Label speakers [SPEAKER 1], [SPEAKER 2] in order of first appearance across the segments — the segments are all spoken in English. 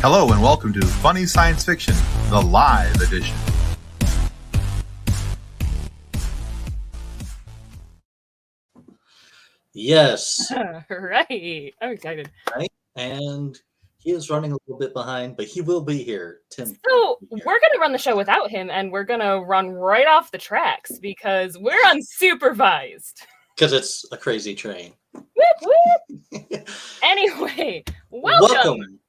[SPEAKER 1] Hello and welcome to Funny Science Fiction, the live edition.
[SPEAKER 2] Yes.
[SPEAKER 3] Right. I'm excited.
[SPEAKER 2] Right. And he is running a little bit behind, but he will be here. Tim.
[SPEAKER 3] So we're going to run the show without him, and we're going to run right off the tracks because we're unsupervised.
[SPEAKER 2] Because it's a crazy train.
[SPEAKER 3] Whoop, whoop. Anyway, welcome.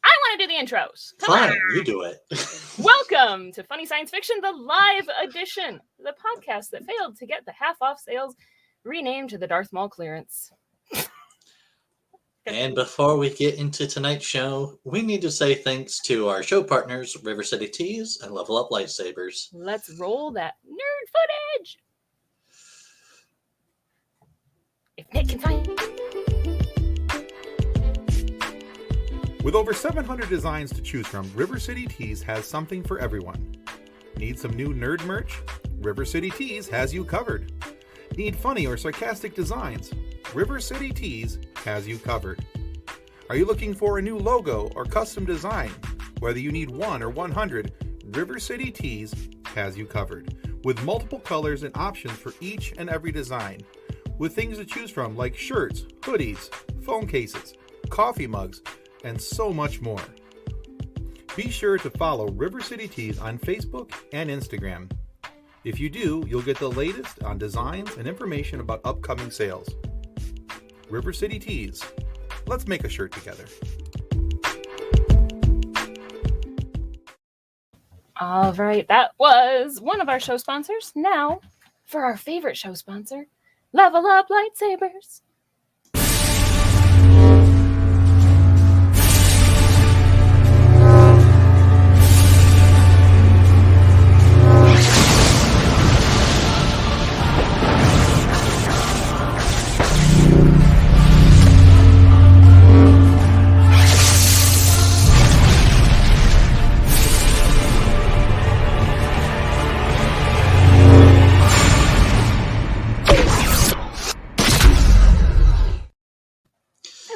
[SPEAKER 3] I want to do the intros.
[SPEAKER 2] Fine, you do it.
[SPEAKER 3] Welcome to Funny Science Fiction, the live edition, the podcast that failed to get the half-off sales renamed to the Darth Maul clearance.
[SPEAKER 2] And before we get into tonight's show, we need to say thanks to our show partners, River City Tees and Level Up Lightsabers.
[SPEAKER 3] Let's roll that nerd footage. If Nick can find...
[SPEAKER 4] With over 700 designs to choose from, River City Tees has something for everyone. Need some new nerd merch? River City Tees has you covered. Need funny or sarcastic designs? River City Tees has you covered. Are you looking for a new logo or custom design? Whether you need 1 or 100, River City Tees has you covered. With multiple colors and options for each and every design. With things to choose from like shirts, hoodies, phone cases, coffee mugs, and so much more. Be sure to follow River City Tees on Facebook and Instagram. If you do, you'll get the latest on designs and information about upcoming sales. River City Tees. Let's make a shirt together.
[SPEAKER 3] All right, that was one of our show sponsors. Now, for our favorite show sponsor, Level Up Lightsabers.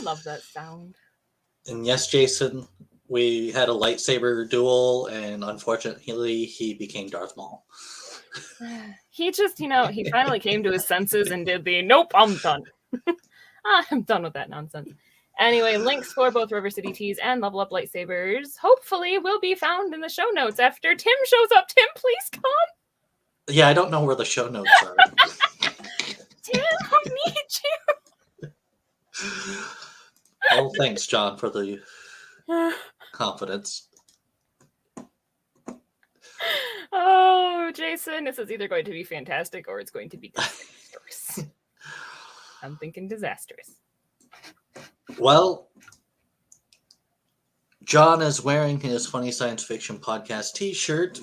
[SPEAKER 3] Love that sound.
[SPEAKER 2] And yes, Jason, we had a lightsaber duel, and unfortunately, he became Darth Maul.
[SPEAKER 3] He just, he finally came to his senses and did the, nope, I'm done. I'm done with that nonsense. Anyway, links for both River City Tees and Level Up Lightsabers hopefully will be found in the show notes after Tim shows up. Tim, please come.
[SPEAKER 2] Yeah, I don't know where the show notes are.
[SPEAKER 3] Tim, I need you.
[SPEAKER 2] Oh, thanks, John, for the confidence.
[SPEAKER 3] Oh, Jason, this is either going to be fantastic or it's going to be disastrous. I'm thinking disastrous.
[SPEAKER 2] Well, John is wearing his Funny Science Fiction Podcast t-shirt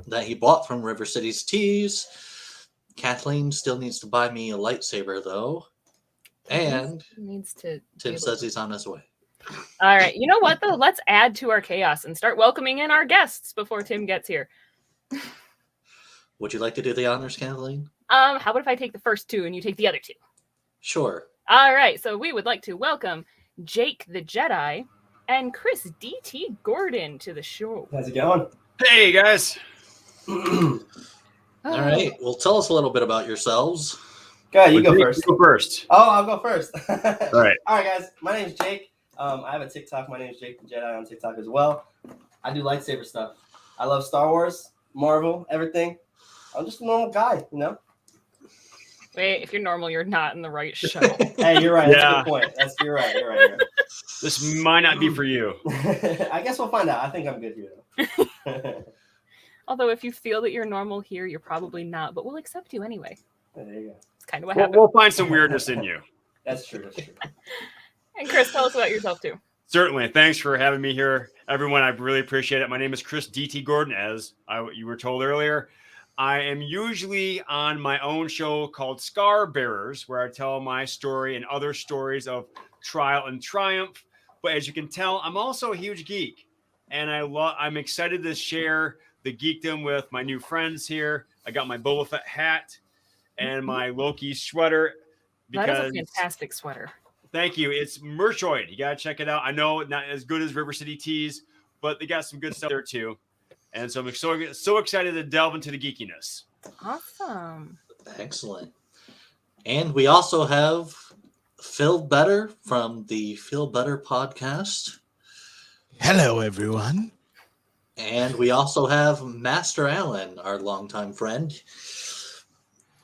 [SPEAKER 2] that he bought from River City's Tees. Kathleen still needs to buy me a lightsaber, though. And Tim says he's on his way.
[SPEAKER 3] All right. You know what, though? Let's add to our chaos and start welcoming in our guests before Tim gets here.
[SPEAKER 2] Would you like to do the honors, Kathleen?
[SPEAKER 3] How about if I take the first two and you take the other two?
[SPEAKER 2] Sure.
[SPEAKER 3] All right. So we would like to welcome Jake the Jedi and Chris D.T. Gordon to the show.
[SPEAKER 5] How's it going?
[SPEAKER 6] Hey, guys.
[SPEAKER 2] All right. Well, tell us a little bit about yourselves.
[SPEAKER 5] Go ahead, you go first.
[SPEAKER 6] Go first.
[SPEAKER 5] Oh, I'll go first.
[SPEAKER 6] All right.
[SPEAKER 5] All right, guys. My name is Jake. I have a TikTok. My name is Jake the Jedi on TikTok as well. I do lightsaber stuff. I love Star Wars, Marvel, everything. I'm just a normal guy,
[SPEAKER 3] Wait, if you're normal, you're not in the right show.
[SPEAKER 5] Hey, you're right. That's a good point. You're right.
[SPEAKER 6] This might not be for you.
[SPEAKER 5] I guess we'll find out. I think I'm good here, though.
[SPEAKER 3] Although if you feel that you're normal here, you're probably not, but we'll accept you anyway.
[SPEAKER 5] There you go.
[SPEAKER 3] It's kind of what happened.
[SPEAKER 6] We'll find some weirdness in you.
[SPEAKER 5] That's true.
[SPEAKER 3] And Chris, tell us about yourself, too.
[SPEAKER 6] Certainly. Thanks for having me here, everyone. I really appreciate it. My name is Chris D.T. Gordon, as you were told earlier. I am usually on my own show called Scar Bearers, where I tell my story and other stories of trial and triumph. But as you can tell, I'm also a huge geek, and I'm excited to share the geekdom with my new friends here. I got my Boba Fett hat and my Loki sweater.
[SPEAKER 3] That is a fantastic sweater.
[SPEAKER 6] Thank you. It's Merchoid. You got to check it out. I know not as good as River City Tees, but they got some good stuff there too. And so I'm so excited to delve into the geekiness.
[SPEAKER 3] Awesome.
[SPEAKER 2] Excellent. And we also have Phil Better from the Feel Better podcast.
[SPEAKER 7] Hello, everyone.
[SPEAKER 2] And we also have Master Allen, our longtime friend.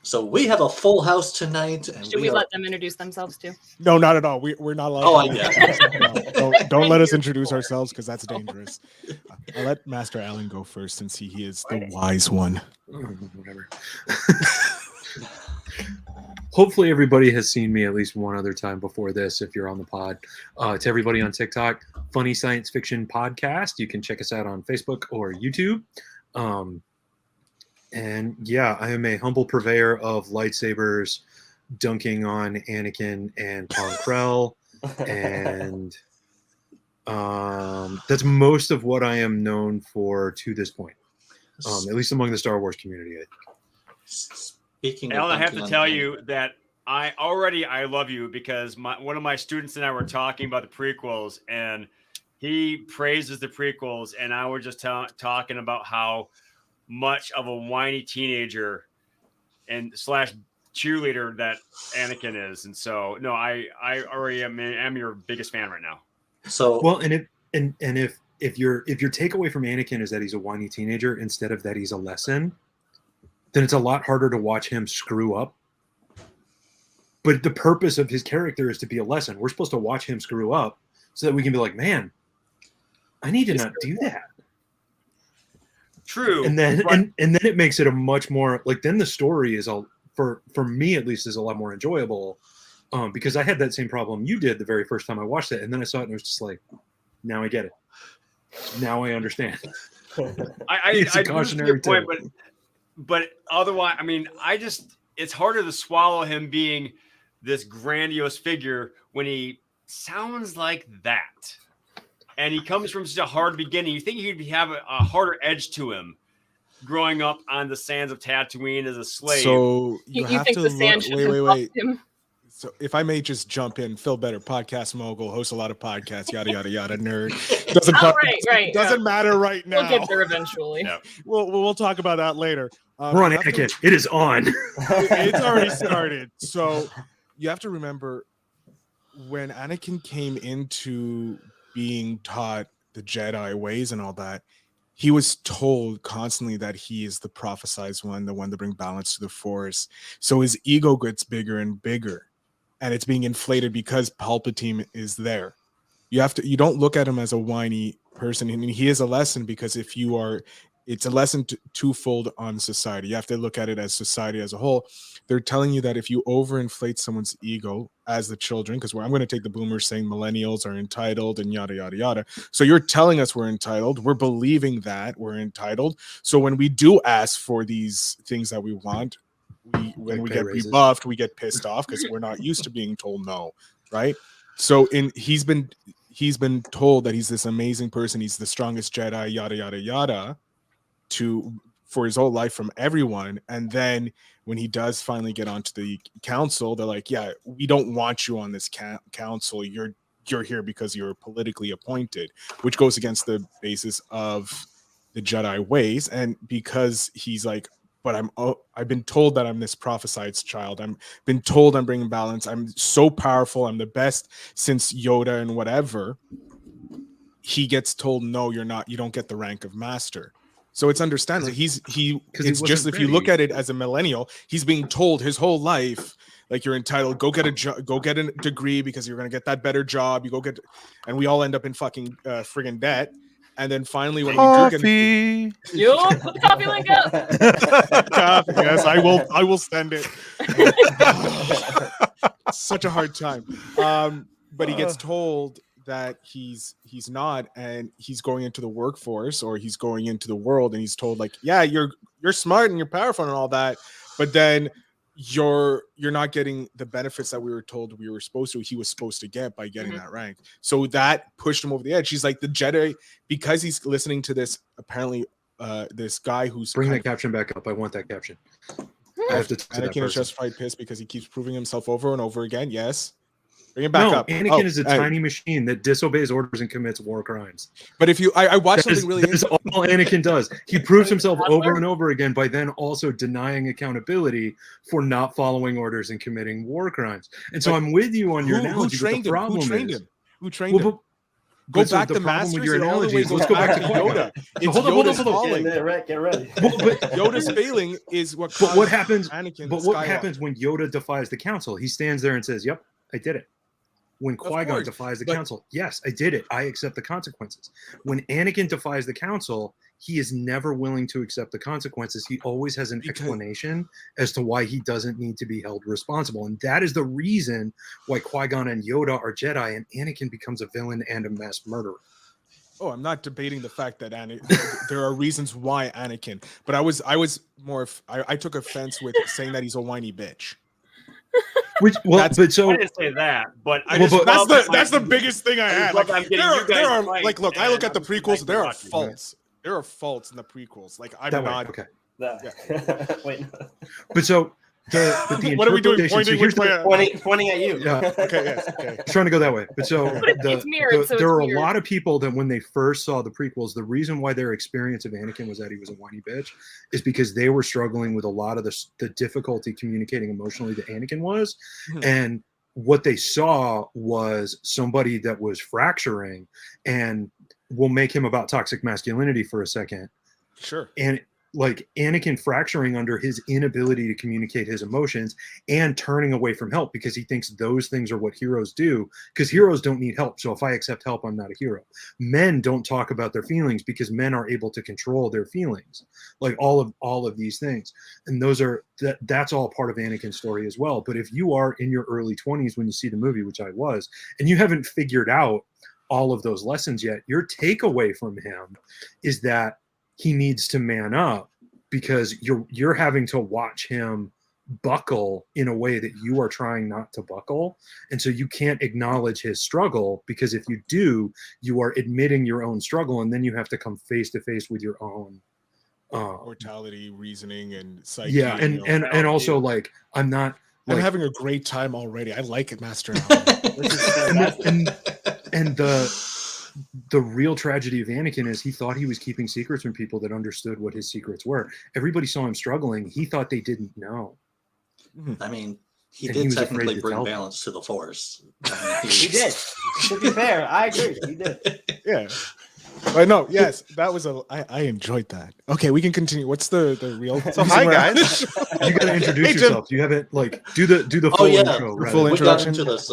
[SPEAKER 2] So we have a full house tonight. And
[SPEAKER 3] Should we let them introduce themselves too?
[SPEAKER 7] No, not at all. We're not allowed.
[SPEAKER 2] Oh,
[SPEAKER 7] to
[SPEAKER 2] yeah.
[SPEAKER 7] don't let us introduce ourselves because that's dangerous. I'll let Master Allen go first since he is the wise one.
[SPEAKER 8] Whatever. Hopefully everybody has seen me at least one other time before this if you're on the pod. To everybody on TikTok, Funny Science Fiction Podcast. You can check us out on Facebook or YouTube. And yeah, I am a humble purveyor of lightsabers, dunking on Anakin and Ponkrell. And that's most of what I am known for to this point. At least among the Star Wars community, I think.
[SPEAKER 2] Speaking
[SPEAKER 6] Alan,
[SPEAKER 2] of
[SPEAKER 6] I have to
[SPEAKER 2] dunking
[SPEAKER 6] tell
[SPEAKER 2] on
[SPEAKER 6] you that I love you because one of my students and I were talking about the prequels, and he praises the prequels, and I was just talking about how much of a whiny teenager and / cheerleader that Anakin is. And so, no, I already am your biggest fan right now.
[SPEAKER 2] So
[SPEAKER 8] Well, and if your takeaway from Anakin is that he's a whiny teenager instead of that he's a lesson, then it's a lot harder to watch him screw up. But the purpose of his character is to be a lesson. We're supposed to watch him screw up so that we can be like, man, I need to not do that.
[SPEAKER 6] True.
[SPEAKER 8] And then and then it makes it a much more like then the story is for me at least is a lot more enjoyable. Because I had that same problem you did the very first time I watched it, and then I saw it and it was just like, now I get it. Now I understand.
[SPEAKER 6] It's a cautionary point, but otherwise, I mean, it's harder to swallow him being this grandiose figure when he sounds like that. And he comes from such a hard beginning. You think he'd have a harder edge to him growing up on the sands of Tatooine as a slave.
[SPEAKER 7] So
[SPEAKER 3] You
[SPEAKER 7] have
[SPEAKER 3] think
[SPEAKER 7] to
[SPEAKER 3] the sand should
[SPEAKER 7] wait.
[SPEAKER 3] him?
[SPEAKER 7] So if I may just jump in, Phil Better, podcast mogul, hosts a lot of podcasts, yada yada yada, nerd. Doesn't matter right now.
[SPEAKER 3] We'll get there eventually.
[SPEAKER 6] Yeah.
[SPEAKER 7] We'll talk about that later.
[SPEAKER 8] We're on Anakin. It is on.
[SPEAKER 7] It's already started. So you have to remember when Anakin came into being taught the Jedi ways and all that, he was told constantly that he is the prophesized one, the one to bring balance to the Force. So his ego gets bigger and bigger, and it's being inflated because Palpatine is there. You don't look at him as a whiny person. I mean, he is a lesson because it's a lesson twofold on society. You have to look at it as society as a whole. They're telling you that if you overinflate someone's ego as the children, because I'm going to take the boomers saying millennials are entitled and yada, yada, yada. So you're telling us we're entitled. We're believing that we're entitled. So when we do ask for these things that we want, when we get rebuffed, we get pissed off because we're not used to being told no, right? So he's been told that he's this amazing person. He's the strongest Jedi, yada, yada, yada, for his whole life from everyone. And then when he does finally get onto the council, they're like, yeah, we don't want you on this council. You're here because you're politically appointed, which goes against the basis of the Jedi ways. And because he's like, but I've been told that I'm this prophesied child. I'm been told I'm bringing balance. I'm so powerful. I'm the best since Yoda and whatever. He gets told, no, you're not. You don't get the rank of master. So it's understandable. It's just if you look at it as a millennial, he's being told his whole life, like you're entitled, go get a degree because you're gonna get that better job. And we all end up in fucking friggin' debt. And then finally, when we do get
[SPEAKER 3] Put the coffee link up.
[SPEAKER 7] coffee, yes, I will send it. Such a hard time. But he gets told that he's not, and he's going into the workforce or he's going into the world, and he's told like, yeah, you're smart and you're powerful and all that, but then you're not getting the benefits that we were told he was supposed to get by getting that rank. So that pushed him over the edge. He's like the Jedi, because he's listening to this apparently this guy who's
[SPEAKER 8] bring that caption back up. I want that caption. I have to
[SPEAKER 7] Anakin is justified pissed because he keeps proving himself over and over again. Yes. Bring it back
[SPEAKER 8] No,
[SPEAKER 7] up.
[SPEAKER 8] Anakin is a
[SPEAKER 7] hey,
[SPEAKER 8] tiny machine that disobeys orders and commits war crimes.
[SPEAKER 7] But if you, I watched something really.
[SPEAKER 8] That is all Anakin does. He proves himself over and over again by then also denying accountability for not following orders and committing war crimes. And so
[SPEAKER 7] But
[SPEAKER 8] I'm with you on your
[SPEAKER 7] who
[SPEAKER 8] analogy.
[SPEAKER 7] trained
[SPEAKER 8] but the
[SPEAKER 7] him?
[SPEAKER 8] problem
[SPEAKER 7] Who trained
[SPEAKER 8] is,
[SPEAKER 7] him? Who trained him? Go
[SPEAKER 8] but so
[SPEAKER 7] back
[SPEAKER 8] the
[SPEAKER 7] to
[SPEAKER 8] problem with
[SPEAKER 7] Masters.
[SPEAKER 8] your
[SPEAKER 7] It all the
[SPEAKER 8] analogy
[SPEAKER 7] way
[SPEAKER 8] is
[SPEAKER 7] goes
[SPEAKER 8] let's go back to
[SPEAKER 7] Yoda. It's
[SPEAKER 8] hold on, hold on,
[SPEAKER 7] Yoda's
[SPEAKER 8] hold on.
[SPEAKER 7] calling.
[SPEAKER 5] Get ready.
[SPEAKER 8] But
[SPEAKER 7] Yoda's failing is what.
[SPEAKER 8] But what
[SPEAKER 7] caused
[SPEAKER 8] happens?
[SPEAKER 7] Anakin
[SPEAKER 8] But what
[SPEAKER 7] Skywalker.
[SPEAKER 8] happens when Yoda defies the council? He stands there and says, "Yep, I did it." When Qui-Gon
[SPEAKER 7] course,
[SPEAKER 8] defies the
[SPEAKER 7] but-
[SPEAKER 8] council, yes, I did it. I accept the consequences. When Anakin defies the council, he is never willing to accept the consequences. He always has an explanation as to why he doesn't need to be held responsible. And that is the reason why Qui-Gon and Yoda are Jedi and Anakin becomes a villain and a mass murderer.
[SPEAKER 7] Oh, I'm not debating the fact that there are reasons why Anakin, but I was more. I took offense with saying that he's a whiny bitch.
[SPEAKER 8] Which, well,
[SPEAKER 7] That's-
[SPEAKER 8] but so
[SPEAKER 6] I didn't say that, but I
[SPEAKER 8] Well,
[SPEAKER 6] just
[SPEAKER 8] but-
[SPEAKER 6] love
[SPEAKER 7] That's the
[SPEAKER 6] my-
[SPEAKER 7] biggest thing I
[SPEAKER 6] I just
[SPEAKER 7] had.
[SPEAKER 6] love
[SPEAKER 7] Like,
[SPEAKER 6] that I'm getting
[SPEAKER 7] there
[SPEAKER 6] you
[SPEAKER 7] are,
[SPEAKER 6] guys
[SPEAKER 7] there are
[SPEAKER 6] right,
[SPEAKER 7] like, look, I look
[SPEAKER 6] and
[SPEAKER 7] at the
[SPEAKER 6] I'm just
[SPEAKER 7] prequels.
[SPEAKER 6] like
[SPEAKER 7] There are
[SPEAKER 6] watching,
[SPEAKER 7] faults. There are faults in the prequels. Like, I'm
[SPEAKER 8] that way,
[SPEAKER 7] not.
[SPEAKER 8] okay.
[SPEAKER 5] Wait.
[SPEAKER 8] But so the
[SPEAKER 7] What are we doing?
[SPEAKER 8] interpretation- so
[SPEAKER 7] Pointing
[SPEAKER 8] here's
[SPEAKER 7] which
[SPEAKER 8] the-
[SPEAKER 7] way?
[SPEAKER 5] Pointing at you.
[SPEAKER 8] Yeah.
[SPEAKER 7] Okay, yes, okay.
[SPEAKER 8] I was trying to go that way. But so
[SPEAKER 3] it's mirrored, so
[SPEAKER 8] there
[SPEAKER 3] it's
[SPEAKER 8] are
[SPEAKER 3] weird.
[SPEAKER 8] a lot of people that when they first saw the prequels, the reason why their experience of Anakin was that he was a whiny bitch is because they were struggling with a lot of the difficulty communicating emotionally that Anakin was.
[SPEAKER 7] Mhm.
[SPEAKER 8] And what they saw was somebody that was fracturing, and we'll make him about toxic masculinity for a second.
[SPEAKER 7] Sure.
[SPEAKER 8] And like Anakin fracturing under his inability to communicate his emotions and turning away from help because he thinks those things are what heroes do, because heroes don't need help. So if I accept help, I'm not a hero. Men don't talk about their feelings because men are able to control their feelings, like all of these things. And that's all part of Anakin's story as well. But if you are in your early 20s when you see the movie, which I was, and you haven't figured out all of those lessons yet, your takeaway from him is that he needs to man up because you're having to watch him buckle in a way that you are trying not to buckle. And so you can't acknowledge his struggle, because if you do, you are admitting your own struggle, and then you have to come face to face with your own
[SPEAKER 7] Mortality, reasoning, and psyche.
[SPEAKER 8] yeah.
[SPEAKER 7] you know.
[SPEAKER 8] And also, like, I'm not
[SPEAKER 7] I'm
[SPEAKER 8] like,
[SPEAKER 7] having a great time already. I like it, Master Alan.
[SPEAKER 8] and the real tragedy of Anakin is he thought he was keeping secrets from people that understood what his secrets were. Everybody saw him struggling. He thought they didn't know.
[SPEAKER 2] I mean, he
[SPEAKER 8] And
[SPEAKER 2] did
[SPEAKER 8] he was afraid
[SPEAKER 2] technically
[SPEAKER 8] to
[SPEAKER 2] bring
[SPEAKER 8] tell them.
[SPEAKER 2] balance to the Force.
[SPEAKER 5] He did. To be fair, I agree. He did.
[SPEAKER 7] Yeah. But no, yes, that was I enjoyed that. Okay, we can continue. What's the real?
[SPEAKER 9] So hi guys.
[SPEAKER 8] You got to introduce
[SPEAKER 9] Hey, Jim.
[SPEAKER 8] yourself. You haven't like do the full
[SPEAKER 2] yeah.
[SPEAKER 8] intro.
[SPEAKER 7] The
[SPEAKER 8] Right?
[SPEAKER 7] full
[SPEAKER 2] We got
[SPEAKER 7] introduction.
[SPEAKER 2] into this.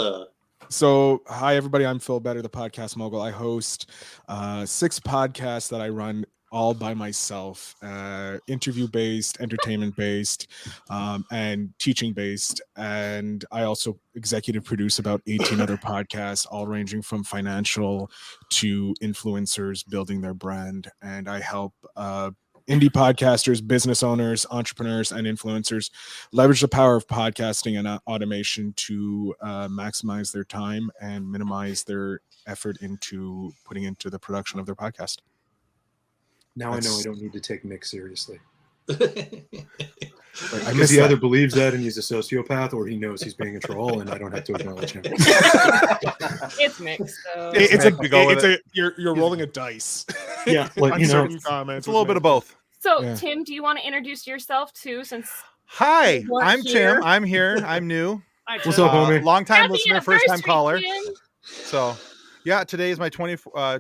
[SPEAKER 7] So, hi everybody. I'm Phil Better, the podcast mogul. I host 6 podcasts that I run all by myself, interview based, entertainment based, and teaching based. And I also executive produce about 18 other podcasts, all ranging from financial to influencers building their brand. And I help indie podcasters, business owners, entrepreneurs, and influencers leverage the power of podcasting and automation to maximize their time and minimize their effort into putting into the production of their podcast.
[SPEAKER 8] Now I know
[SPEAKER 7] That's-
[SPEAKER 8] I don't need to take Mick seriously.
[SPEAKER 7] I
[SPEAKER 8] Because
[SPEAKER 7] missed
[SPEAKER 8] he
[SPEAKER 7] that.
[SPEAKER 8] either believes that and he's a sociopath, or he knows he's being a troll, and I don't have to acknowledge him.
[SPEAKER 3] It's mixed. So.
[SPEAKER 9] It's
[SPEAKER 7] It's
[SPEAKER 9] we go with
[SPEAKER 7] a you're rolling a dice.
[SPEAKER 8] Yeah, like,
[SPEAKER 7] on
[SPEAKER 8] you know,
[SPEAKER 7] certain comments.
[SPEAKER 9] It's a little bit of both.
[SPEAKER 3] So,
[SPEAKER 7] Yeah.
[SPEAKER 3] Tim, do you want to introduce yourself too? Since
[SPEAKER 9] Hi,
[SPEAKER 3] You weren't
[SPEAKER 9] I'm
[SPEAKER 3] here.
[SPEAKER 9] Tim. I'm here. I'm new.
[SPEAKER 8] What's up, homie?
[SPEAKER 9] Long time
[SPEAKER 3] Happy
[SPEAKER 9] listener, first time
[SPEAKER 3] anniversary,
[SPEAKER 9] caller.
[SPEAKER 3] Tim.
[SPEAKER 9] So, yeah, today is my 24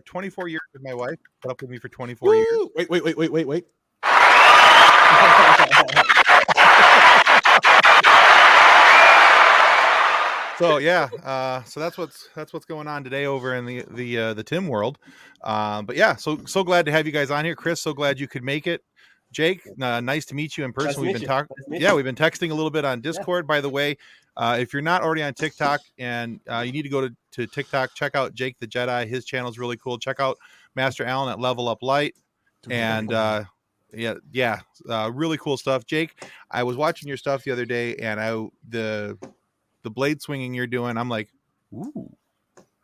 [SPEAKER 9] years with my wife. Put up with me for 24 years.
[SPEAKER 7] Woo! Wait.
[SPEAKER 9] So yeah, so that's what's going on today over in the Tim world. But yeah, so glad to have you guys on here, Chris. So glad you could make it. Jake, nice to meet you in person.
[SPEAKER 5] Nice to
[SPEAKER 9] We've
[SPEAKER 5] meet
[SPEAKER 9] been
[SPEAKER 5] you.
[SPEAKER 9] talking.
[SPEAKER 5] Nice to meet
[SPEAKER 9] Yeah,
[SPEAKER 5] you.
[SPEAKER 9] we've been texting a little bit on Discord. By the way, if you're not already on TikTok and you need to go to TikTok, check out Jake the Jedi. His channel is really cool. Check out Master Alan at Level Up Light. And really cool stuff. Jake, I was watching your stuff the other day, and the blade swinging you're doing, I'm like, ooh,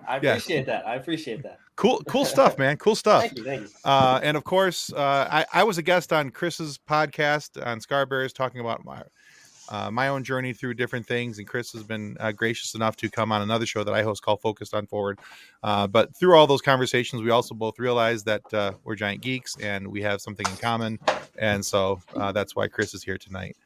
[SPEAKER 5] I
[SPEAKER 9] Yeah.
[SPEAKER 5] appreciate that. I appreciate that.
[SPEAKER 9] cool stuff, man. Cool stuff.
[SPEAKER 5] Thank you.
[SPEAKER 9] And of course, I was a guest on Chris's podcast on Scar Bears talking about my own journey through different things, and Chris has been gracious enough to come on another show that I host called Focused on Forward. But through all those conversations, we also both realized that we're giant geeks and we have something in common, and so that's why Chris is here tonight.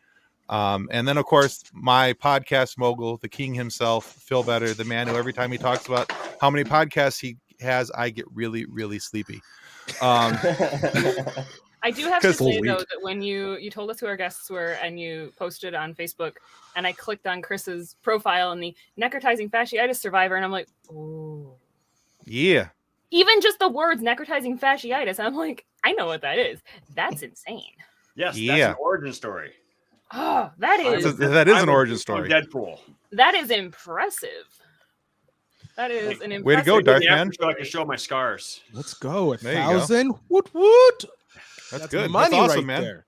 [SPEAKER 9] And then, of course, my podcast mogul, the king himself, Phil Better, the man who every time he talks about how many podcasts he has, I get really, really sleepy.
[SPEAKER 3] I do have to
[SPEAKER 8] Full
[SPEAKER 3] say, though,
[SPEAKER 8] week.
[SPEAKER 3] that when you told us who our guests were and you posted on Facebook, and I clicked on Chris's profile and the necrotizing fasciitis survivor, and I'm like, oh.
[SPEAKER 9] Yeah.
[SPEAKER 3] Even just the words necrotizing fasciitis, I'm like, I know what that is. That's insane.
[SPEAKER 6] Yes,
[SPEAKER 9] Yeah.
[SPEAKER 6] that's an origin story.
[SPEAKER 3] Oh, that is
[SPEAKER 9] That is
[SPEAKER 6] I
[SPEAKER 9] an
[SPEAKER 6] would
[SPEAKER 9] origin
[SPEAKER 6] be
[SPEAKER 9] story.
[SPEAKER 6] on Deadpool.
[SPEAKER 3] that is impressive. That is an impressive.
[SPEAKER 9] Way to go, Darth
[SPEAKER 6] Yeah,
[SPEAKER 9] Man.
[SPEAKER 6] so I can show my scars.
[SPEAKER 7] Let's go.
[SPEAKER 9] There you go.
[SPEAKER 7] 1,000. Woot woot.
[SPEAKER 9] That's good.
[SPEAKER 7] Money
[SPEAKER 9] That's awesome,
[SPEAKER 7] right
[SPEAKER 9] man.
[SPEAKER 7] there.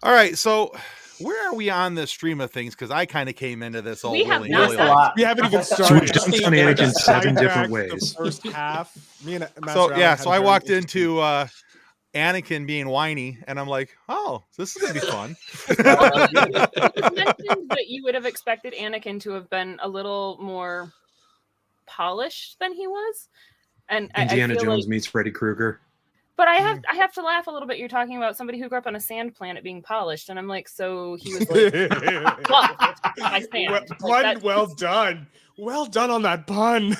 [SPEAKER 9] All right, so where are we on this stream of things? Because I kind of came into this all
[SPEAKER 3] We have
[SPEAKER 9] willy
[SPEAKER 3] not
[SPEAKER 9] nilly.
[SPEAKER 5] That's a lot.
[SPEAKER 7] We haven't even
[SPEAKER 8] So
[SPEAKER 7] started.
[SPEAKER 8] we've dunked on Anakin 7 different
[SPEAKER 7] Sidetracked
[SPEAKER 8] ways.
[SPEAKER 7] The first half. Me and Master
[SPEAKER 9] So
[SPEAKER 7] Allen
[SPEAKER 9] yeah,
[SPEAKER 7] had
[SPEAKER 9] so
[SPEAKER 7] a
[SPEAKER 9] I
[SPEAKER 7] very
[SPEAKER 9] walked
[SPEAKER 7] interesting-
[SPEAKER 9] into Anakin being whiny, and I'm like, oh, this is gonna be fun.
[SPEAKER 3] You mentioned that you would have expected Anakin to have been a little more polished than he was, and I
[SPEAKER 8] Indiana
[SPEAKER 3] feel
[SPEAKER 8] Jones
[SPEAKER 3] like,
[SPEAKER 8] meets Freddy Krueger.
[SPEAKER 3] but I have to laugh a little bit. You're talking about somebody who grew up on a sand planet being polished, and I'm like, so he was like, well, I stand.
[SPEAKER 7] Well,
[SPEAKER 3] Like,
[SPEAKER 7] pun,
[SPEAKER 3] that-
[SPEAKER 7] well done. Well done on that pun.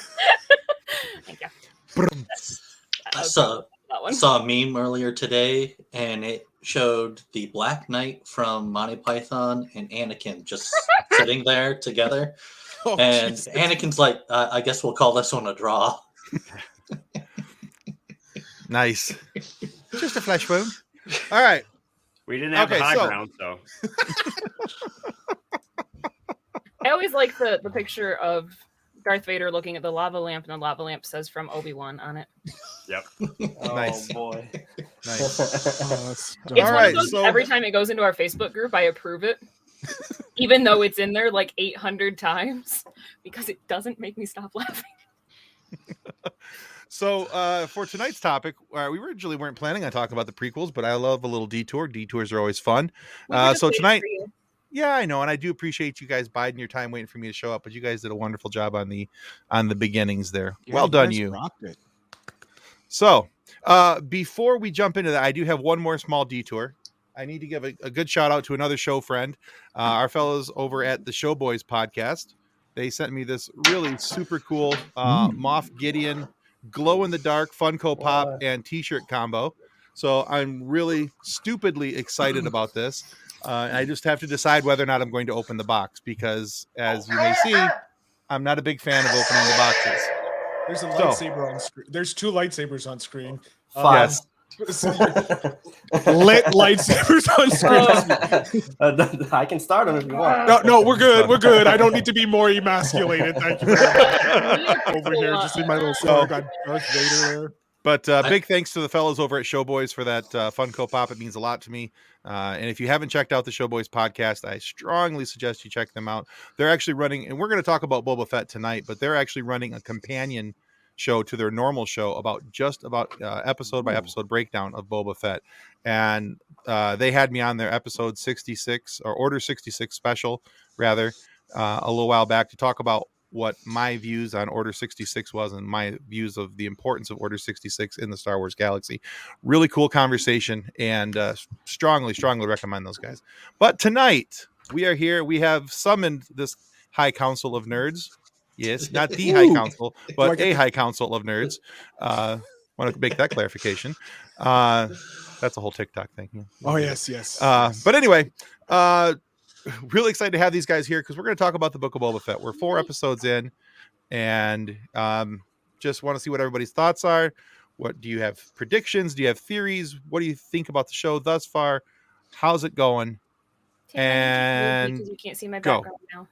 [SPEAKER 3] Thank you.
[SPEAKER 2] I saw
[SPEAKER 3] That one.
[SPEAKER 2] a meme earlier today, and it showed the Black Knight from Monty Python and Anakin just sitting there together.
[SPEAKER 7] Oh,
[SPEAKER 2] And
[SPEAKER 7] Jesus.
[SPEAKER 2] Anakin's like, I guess we'll call this one a draw.
[SPEAKER 9] Nice. Just a flesh wound. All right.
[SPEAKER 6] We didn't have
[SPEAKER 9] Okay,
[SPEAKER 6] the high
[SPEAKER 9] so-
[SPEAKER 6] ground, so
[SPEAKER 3] I always like the picture of Darth Vader looking at the lava lamp, and the lava lamp says from Obi-Wan on it.
[SPEAKER 5] Oh
[SPEAKER 9] Nice.
[SPEAKER 5] boy.
[SPEAKER 9] Nice.
[SPEAKER 7] Oh, that's
[SPEAKER 3] It's
[SPEAKER 7] dumb.
[SPEAKER 9] All
[SPEAKER 3] one
[SPEAKER 9] right,
[SPEAKER 3] of those,
[SPEAKER 9] so-
[SPEAKER 3] every time it goes into our Facebook group, I approve it. Even though it's in there like 800 times, because it doesn't make me stop laughing.
[SPEAKER 9] So for tonight's topic, we originally weren't planning on talking about the prequels, but I love a little detour. Detours are always fun.
[SPEAKER 3] We were just
[SPEAKER 9] So
[SPEAKER 3] waiting
[SPEAKER 9] tonight,
[SPEAKER 3] for you.
[SPEAKER 9] yeah, I know, and I do appreciate you guys biding your time waiting for me to show up. But you guys did a wonderful job on the beginnings there.
[SPEAKER 7] Yeah,
[SPEAKER 9] Well done,
[SPEAKER 7] guys
[SPEAKER 9] you.
[SPEAKER 7] rocked it.
[SPEAKER 9] So before we jump into that, I do have one more small detour. I need to give a good shout out to another show friend, our fellows over at the Showboys podcast. They sent me this really super cool Moff Gideon glow in the dark Funko Pop and T-shirt combo. So I'm really stupidly excited about this. I just have to decide whether or not I'm going to open the box because, as you may see, I'm not a big fan of opening the boxes.
[SPEAKER 7] There's a
[SPEAKER 9] So-
[SPEAKER 7] lightsaber on screen. There's 2 lightsabers on screen.
[SPEAKER 9] Yes.
[SPEAKER 7] Lit lightsabers on screen.
[SPEAKER 5] I can start them if you want.
[SPEAKER 7] No, we're good. We're good. I don't need to be more emasculated. Thank you. Very much. Over here, just in my little store, got Darth Vader there.
[SPEAKER 9] But big thanks to the fellows over at Showboys for that Funko Pop. It means a lot to me. And if you haven't checked out the Showboys podcast, I strongly suggest you check them out. They're actually running, and we're going to talk about Boba Fett tonight, but they're actually running a companion show to their normal show about episode by episode breakdown of Boba Fett. And they had me on their episode 66 or Order 66 special, rather, a little while back to talk about what my views on Order 66 was and my views of the importance of Order 66 in the Star Wars galaxy. Really cool conversation, and strongly recommend those guys. But tonight we are here. We have summoned this High Council of Nerds. Yes, not the High Council, but a High Council of Nerds. Want to make that clarification. That's a whole TikTok thing. Yeah.
[SPEAKER 7] Oh, yes.
[SPEAKER 9] But anyway, really excited to have these guys here because we're going to talk about the Book of Boba Fett. We're 4 episodes in, and just want to see what everybody's thoughts are. What do you have predictions? Do you have theories? What do you think about the show thus far? How's it going? And
[SPEAKER 3] because you can't see my
[SPEAKER 9] go.
[SPEAKER 3] background now.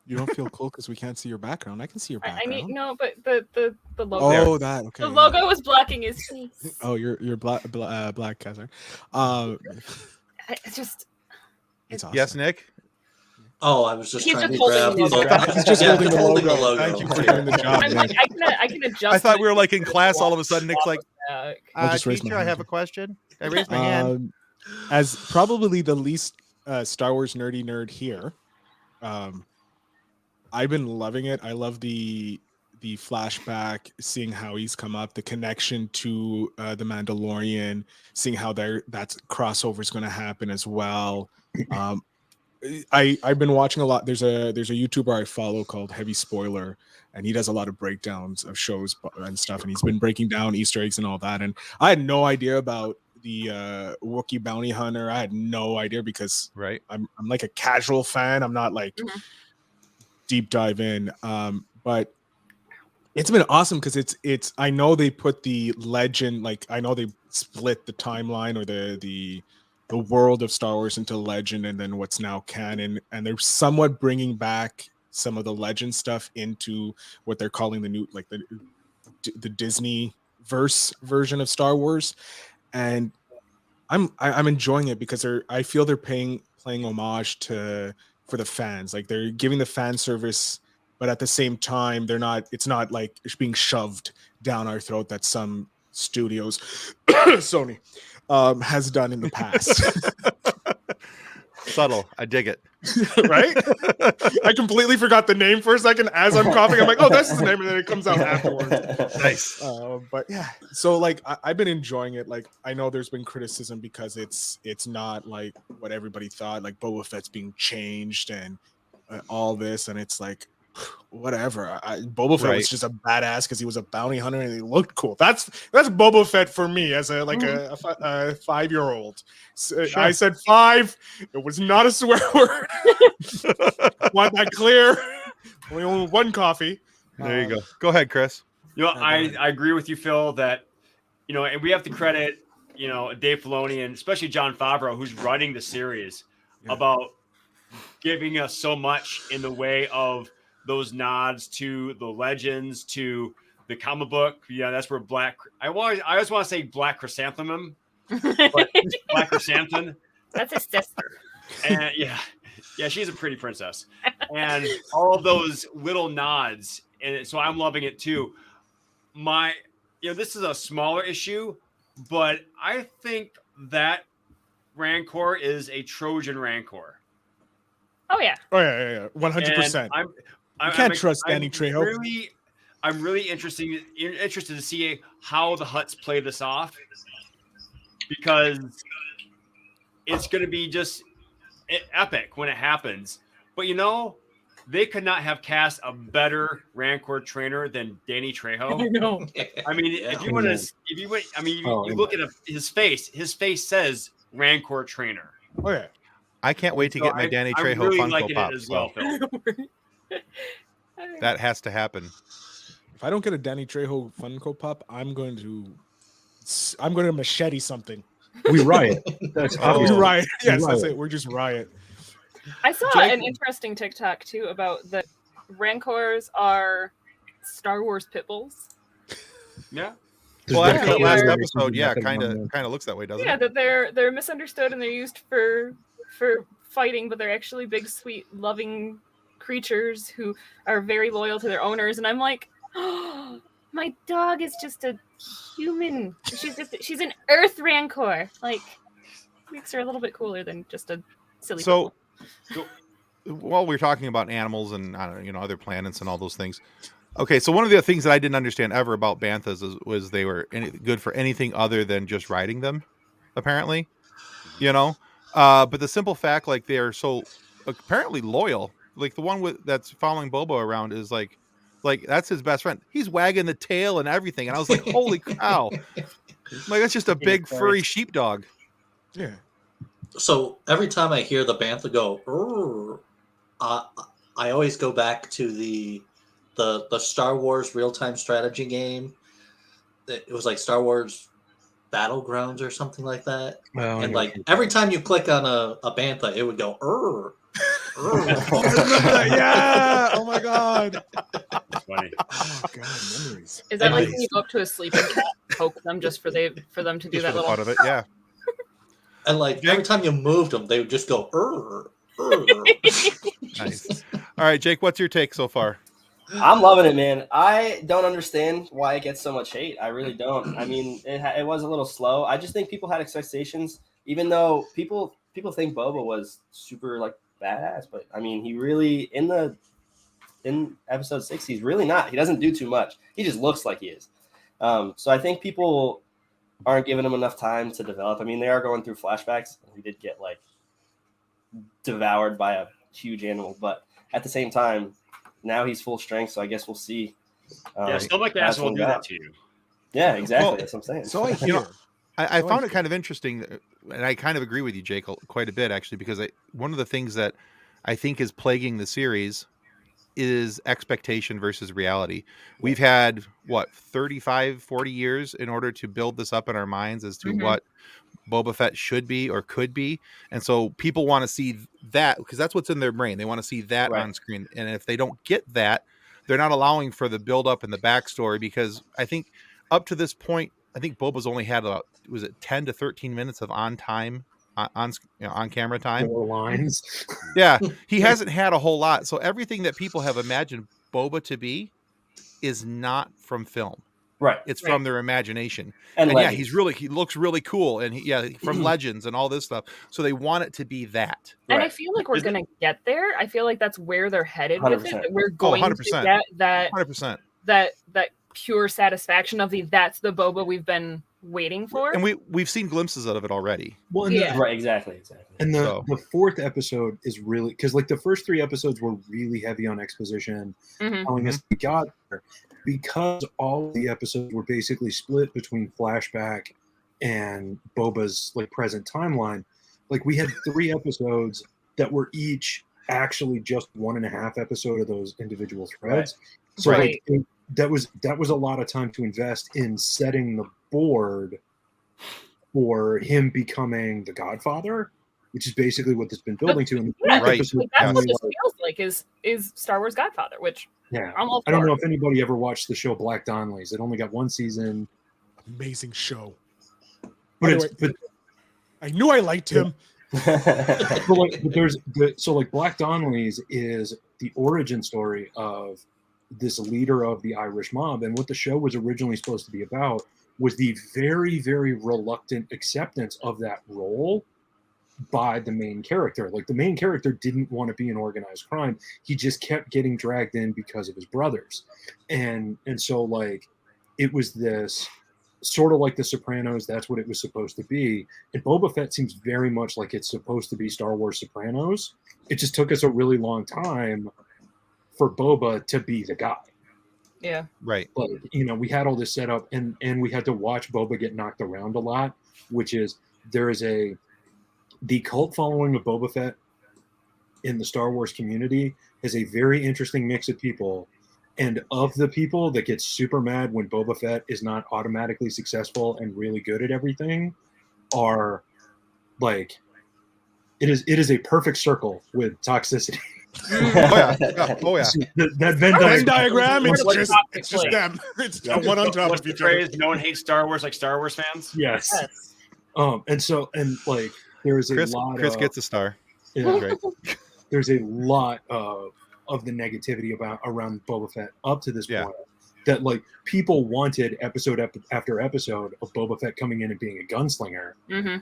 [SPEAKER 7] You don't feel cool because we can't see your background. I can see your
[SPEAKER 3] I
[SPEAKER 7] background.
[SPEAKER 3] need no, but the logo.
[SPEAKER 7] Oh, that okay.
[SPEAKER 3] The
[SPEAKER 7] yeah.
[SPEAKER 3] logo was blocking his face.
[SPEAKER 7] Oh, you're black, Kaiser.
[SPEAKER 3] It's just
[SPEAKER 7] It's awesome.
[SPEAKER 9] yes, Nick.
[SPEAKER 2] Oh, I was just
[SPEAKER 3] He's
[SPEAKER 2] trying
[SPEAKER 3] just
[SPEAKER 2] to grab.
[SPEAKER 3] holding the logo.
[SPEAKER 7] He's just
[SPEAKER 2] Yeah,
[SPEAKER 7] holding the logo. Thank you for doing the job.
[SPEAKER 3] I'm
[SPEAKER 7] man.
[SPEAKER 3] like, I can adjust.
[SPEAKER 9] I thought we
[SPEAKER 3] my-
[SPEAKER 9] were like in class. All of a sudden, Nick's like,
[SPEAKER 7] I'll just raise my
[SPEAKER 9] "Teacher, I
[SPEAKER 7] hand
[SPEAKER 9] have a
[SPEAKER 7] here.
[SPEAKER 9] question." I raised my hand.
[SPEAKER 7] As probably the least Star Wars nerdy nerd here. I've been loving it. I love the flashback, seeing how he's come up, the connection to the Mandalorian, seeing how that's crossover is going to happen as well. I've been watching a lot. There's a YouTuber I follow called Heavy Spoiler, and he does a lot of breakdowns of shows and stuff. And he's been breaking down Easter eggs and all that. And I had no idea about the Wookiee bounty hunter. I had no idea because I'm like a casual fan. I'm not like deep dive in. But it's been awesome because it's I know they put the legend, like I know they split the timeline or the world of Star Wars into legend and then what's now canon, and they're somewhat bringing back some of the legend stuff into what they're calling the new, like the Disney verse version of Star Wars, and I'm enjoying it because I feel they're playing homage for the fans, like they're giving the fan service, but at the same time it's not like it's being shoved down our throat that some studios Sony has done in the past.
[SPEAKER 9] Subtle. I dig it.
[SPEAKER 7] Right? I completely forgot the name for a second as I'm coughing. I'm like, oh, that's the name, and then it comes out afterwards.
[SPEAKER 9] Nice.
[SPEAKER 7] But yeah, so like I've been enjoying it. Like I know there's been criticism because it's not like what everybody thought, like Boba Fett's being changed and all this, and it's like whatever. Boba Fett was just a badass because he was a bounty hunter and he looked cool. That's Boba Fett for me as a 5-year-old. So sure. I said 5. It was not a swear word. Want that clear? Only one coffee.
[SPEAKER 9] There you go. Go ahead, Chris.
[SPEAKER 6] You know, I agree with you, Phil, that, you know, and we have to credit, you know, Dave Filoni and especially Jon Favreau, who's writing the series, about giving us so much in the way of those nods to the legends, to the comic book. Yeah, that's where I always want to say Black Chrysanthemum, but Black Chrysanthemum.
[SPEAKER 3] That's his sister.
[SPEAKER 6] And yeah, she's a pretty princess. And all of those little nods. And so I'm loving it too. This is a smaller issue, but I think that Rancor is a Trojan Rancor.
[SPEAKER 3] Oh yeah.
[SPEAKER 7] 100%. You can't trust Danny Trejo.
[SPEAKER 6] I'm really interested to see how the Hutts play this off, because it's going to be just epic when it happens. But you know, they could not have cast a better Rancor trainer than Danny Trejo.
[SPEAKER 3] I know.
[SPEAKER 6] I mean, if you look at his face. His face says Rancor trainer.
[SPEAKER 7] Oh yeah.
[SPEAKER 9] I can't wait to get my Danny Trejo
[SPEAKER 6] really
[SPEAKER 9] Funko Pop.
[SPEAKER 6] as well, Phil.
[SPEAKER 9] That has to happen.
[SPEAKER 7] If I don't get a Danny Trejo Funko Pop, I'm going to machete something.
[SPEAKER 8] We riot. That's
[SPEAKER 7] We riot. Yes,
[SPEAKER 8] riot.
[SPEAKER 7] that's it. We're just riot.
[SPEAKER 3] I saw an interesting TikTok too about the Rancors are Star Wars pit bulls.
[SPEAKER 6] Yeah.
[SPEAKER 9] Well, after that last
[SPEAKER 3] Yeah.
[SPEAKER 9] episode, kind of looks that way, doesn't
[SPEAKER 3] Yeah,
[SPEAKER 9] it?
[SPEAKER 3] that they're misunderstood and they're used for fighting, but they're actually big, sweet, loving creatures who are very loyal to their owners. And I'm like, oh, my dog is just a human. She's an Earth Rancor. Like, makes her a little bit cooler than just a silly.
[SPEAKER 9] So, while we're talking about animals and other planets and all those things. Okay, so one of the things that I didn't understand ever about banthas was they were good for anything other than just riding them, apparently. But the simple fact, like, they are so apparently loyal. Like the one that's following Bobo around is like that's his best friend. He's wagging the tail and everything, and I was like, holy cow! Like, that's just a big furry sheepdog.
[SPEAKER 7] Yeah.
[SPEAKER 2] So every time I hear the bantha go, I always go back to the Star Wars real-time strategy game. It was like Star Wars Battlegrounds or something like that.
[SPEAKER 8] Oh,
[SPEAKER 2] And like every time you click on a bantha, it would go,
[SPEAKER 7] Yeah. Oh my god.
[SPEAKER 6] Funny.
[SPEAKER 7] Oh god, memories.
[SPEAKER 3] Is that like when you go up to a sleeping cat, poke them just for them to do
[SPEAKER 9] Just
[SPEAKER 3] that
[SPEAKER 9] for the
[SPEAKER 3] little?
[SPEAKER 9] fun of it, yeah.
[SPEAKER 2] And like every time you moved them, they would just go,
[SPEAKER 9] Nice. All right, Jake, what's your take so far?
[SPEAKER 5] I'm loving it, man. I don't understand why it gets so much hate. I really don't. I mean, it was a little slow. I just think people had expectations, even though people people think Boba was super like badass, but I mean, he really in episode 6, he's really not. He doesn't do too much. He just looks like he is. So I think people aren't giving him enough time to develop. I mean, they are going through flashbacks. He did get like devoured by a huge animal, but at the same time, now he's full strength. So I guess we'll see.
[SPEAKER 6] Yeah, stomach
[SPEAKER 5] as
[SPEAKER 6] acid will
[SPEAKER 5] one
[SPEAKER 6] do
[SPEAKER 5] goes.
[SPEAKER 6] that to you.
[SPEAKER 5] Yeah, exactly.
[SPEAKER 9] Well,
[SPEAKER 5] That's what I'm saying.
[SPEAKER 7] So I hear.
[SPEAKER 9] You know, I
[SPEAKER 7] So
[SPEAKER 9] found
[SPEAKER 7] I
[SPEAKER 9] it kind of interesting, and I kind of agree with you, Jake, quite a bit actually, because one of the things that I think is plaguing the series is expectation versus reality. We've had 35, 40 years in order to build this up in our minds as to
[SPEAKER 3] Mhm.
[SPEAKER 9] what Boba Fett should be or could be, and so people want to see that because that's what's in their brain. They want to see that
[SPEAKER 5] Right.
[SPEAKER 9] on screen, and if they don't get that, they're not allowing for the build up and the backstory. Because I think up to this point, I think Boba's only had about 10 to 13 minutes of on time on camera time.
[SPEAKER 8] 4 lines.
[SPEAKER 9] Yeah, he hasn't had a whole lot. So everything that people have imagined Boba to be is not from film.
[SPEAKER 5] Right.
[SPEAKER 9] It's
[SPEAKER 3] Right.
[SPEAKER 9] from their imagination.
[SPEAKER 5] And
[SPEAKER 9] And yeah,
[SPEAKER 5] Legends.
[SPEAKER 9] he looks really cool. And from Legends and all this stuff. So they want it to be that.
[SPEAKER 3] And I
[SPEAKER 5] Right.
[SPEAKER 3] feel like we're
[SPEAKER 6] Is it-
[SPEAKER 3] gonna get there. I feel like that's where they're headed with it.
[SPEAKER 5] 100%.
[SPEAKER 3] That we're going to
[SPEAKER 9] 100%.
[SPEAKER 3] get that
[SPEAKER 9] 100%.
[SPEAKER 3] that pure satisfaction of that's the Boba we've been waiting for.
[SPEAKER 9] And we've seen glimpses of it already.
[SPEAKER 8] Well, and
[SPEAKER 3] Yeah.
[SPEAKER 5] Right. Exactly.
[SPEAKER 8] And
[SPEAKER 9] So-
[SPEAKER 8] the 4th episode is really because like the first 3 episodes were really heavy on exposition,
[SPEAKER 3] Mhm.
[SPEAKER 8] telling us we got there because all of the episodes were basically split between flashback and Boba's like present timeline. Like we had 3 episodes that were each actually just 1.5 episode of those individual threads. So
[SPEAKER 3] Right.
[SPEAKER 8] like that was a lot of time to invest in setting the board for him becoming the Godfather, which is basically what this has been building to. In the
[SPEAKER 3] Yeah,
[SPEAKER 8] 4th
[SPEAKER 9] Right.
[SPEAKER 8] episode,
[SPEAKER 3] like, that's what
[SPEAKER 8] finally,
[SPEAKER 3] this
[SPEAKER 8] like,
[SPEAKER 3] feels like is Star Wars Godfather, which
[SPEAKER 8] yeah.
[SPEAKER 3] I'm all
[SPEAKER 8] I don't
[SPEAKER 3] for.
[SPEAKER 8] know if anybody ever watched the show Black Donnellys. It only got 1 season,
[SPEAKER 7] Amazing show.
[SPEAKER 8] but
[SPEAKER 7] By
[SPEAKER 8] it's
[SPEAKER 7] the way, I knew I liked him.
[SPEAKER 8] so like Black Donnellys is the origin story of this leader of the Irish mob, and what the show was originally supposed to be about was the very, very reluctant acceptance of that role by the main character. Like the main character didn't want to be in organized crime. He just kept getting dragged in because of his brothers. And so like it was this sort of like The Sopranos, that's what it was supposed to be. And Boba Fett seems very much like it's supposed to be Star Wars Sopranos. It just took us a really long time for Boba to be the guy.
[SPEAKER 3] Yeah.
[SPEAKER 9] Right.
[SPEAKER 8] But we had all this set up, and we had to watch Boba get knocked around a lot, which is the cult following of Boba Fett in the Star Wars community is a very interesting mix of people. And of the people that get super mad when Boba Fett is not automatically successful and really good at everything are like, it is a perfect circle with toxicity.
[SPEAKER 9] Oh yeah. Oh yeah.
[SPEAKER 8] That Venn
[SPEAKER 7] Venn
[SPEAKER 8] diagram.
[SPEAKER 7] diagram, it's
[SPEAKER 3] What
[SPEAKER 7] just,
[SPEAKER 3] topic
[SPEAKER 7] it's just
[SPEAKER 3] play?
[SPEAKER 7] them. It's one on top
[SPEAKER 6] What's
[SPEAKER 7] of
[SPEAKER 6] the
[SPEAKER 7] each other.
[SPEAKER 6] phrase? No one hates Star Wars like Star Wars fans.
[SPEAKER 8] Yes.
[SPEAKER 3] Yes.
[SPEAKER 8] And like there is a
[SPEAKER 9] Chris
[SPEAKER 8] lot
[SPEAKER 9] gets a star.
[SPEAKER 8] yeah,
[SPEAKER 9] Right.
[SPEAKER 8] there's a lot of the negativity around Boba Fett up to this
[SPEAKER 9] Yeah.
[SPEAKER 8] point that like people wanted episode after episode of Boba Fett coming in and being a gunslinger.
[SPEAKER 3] Mm-hmm.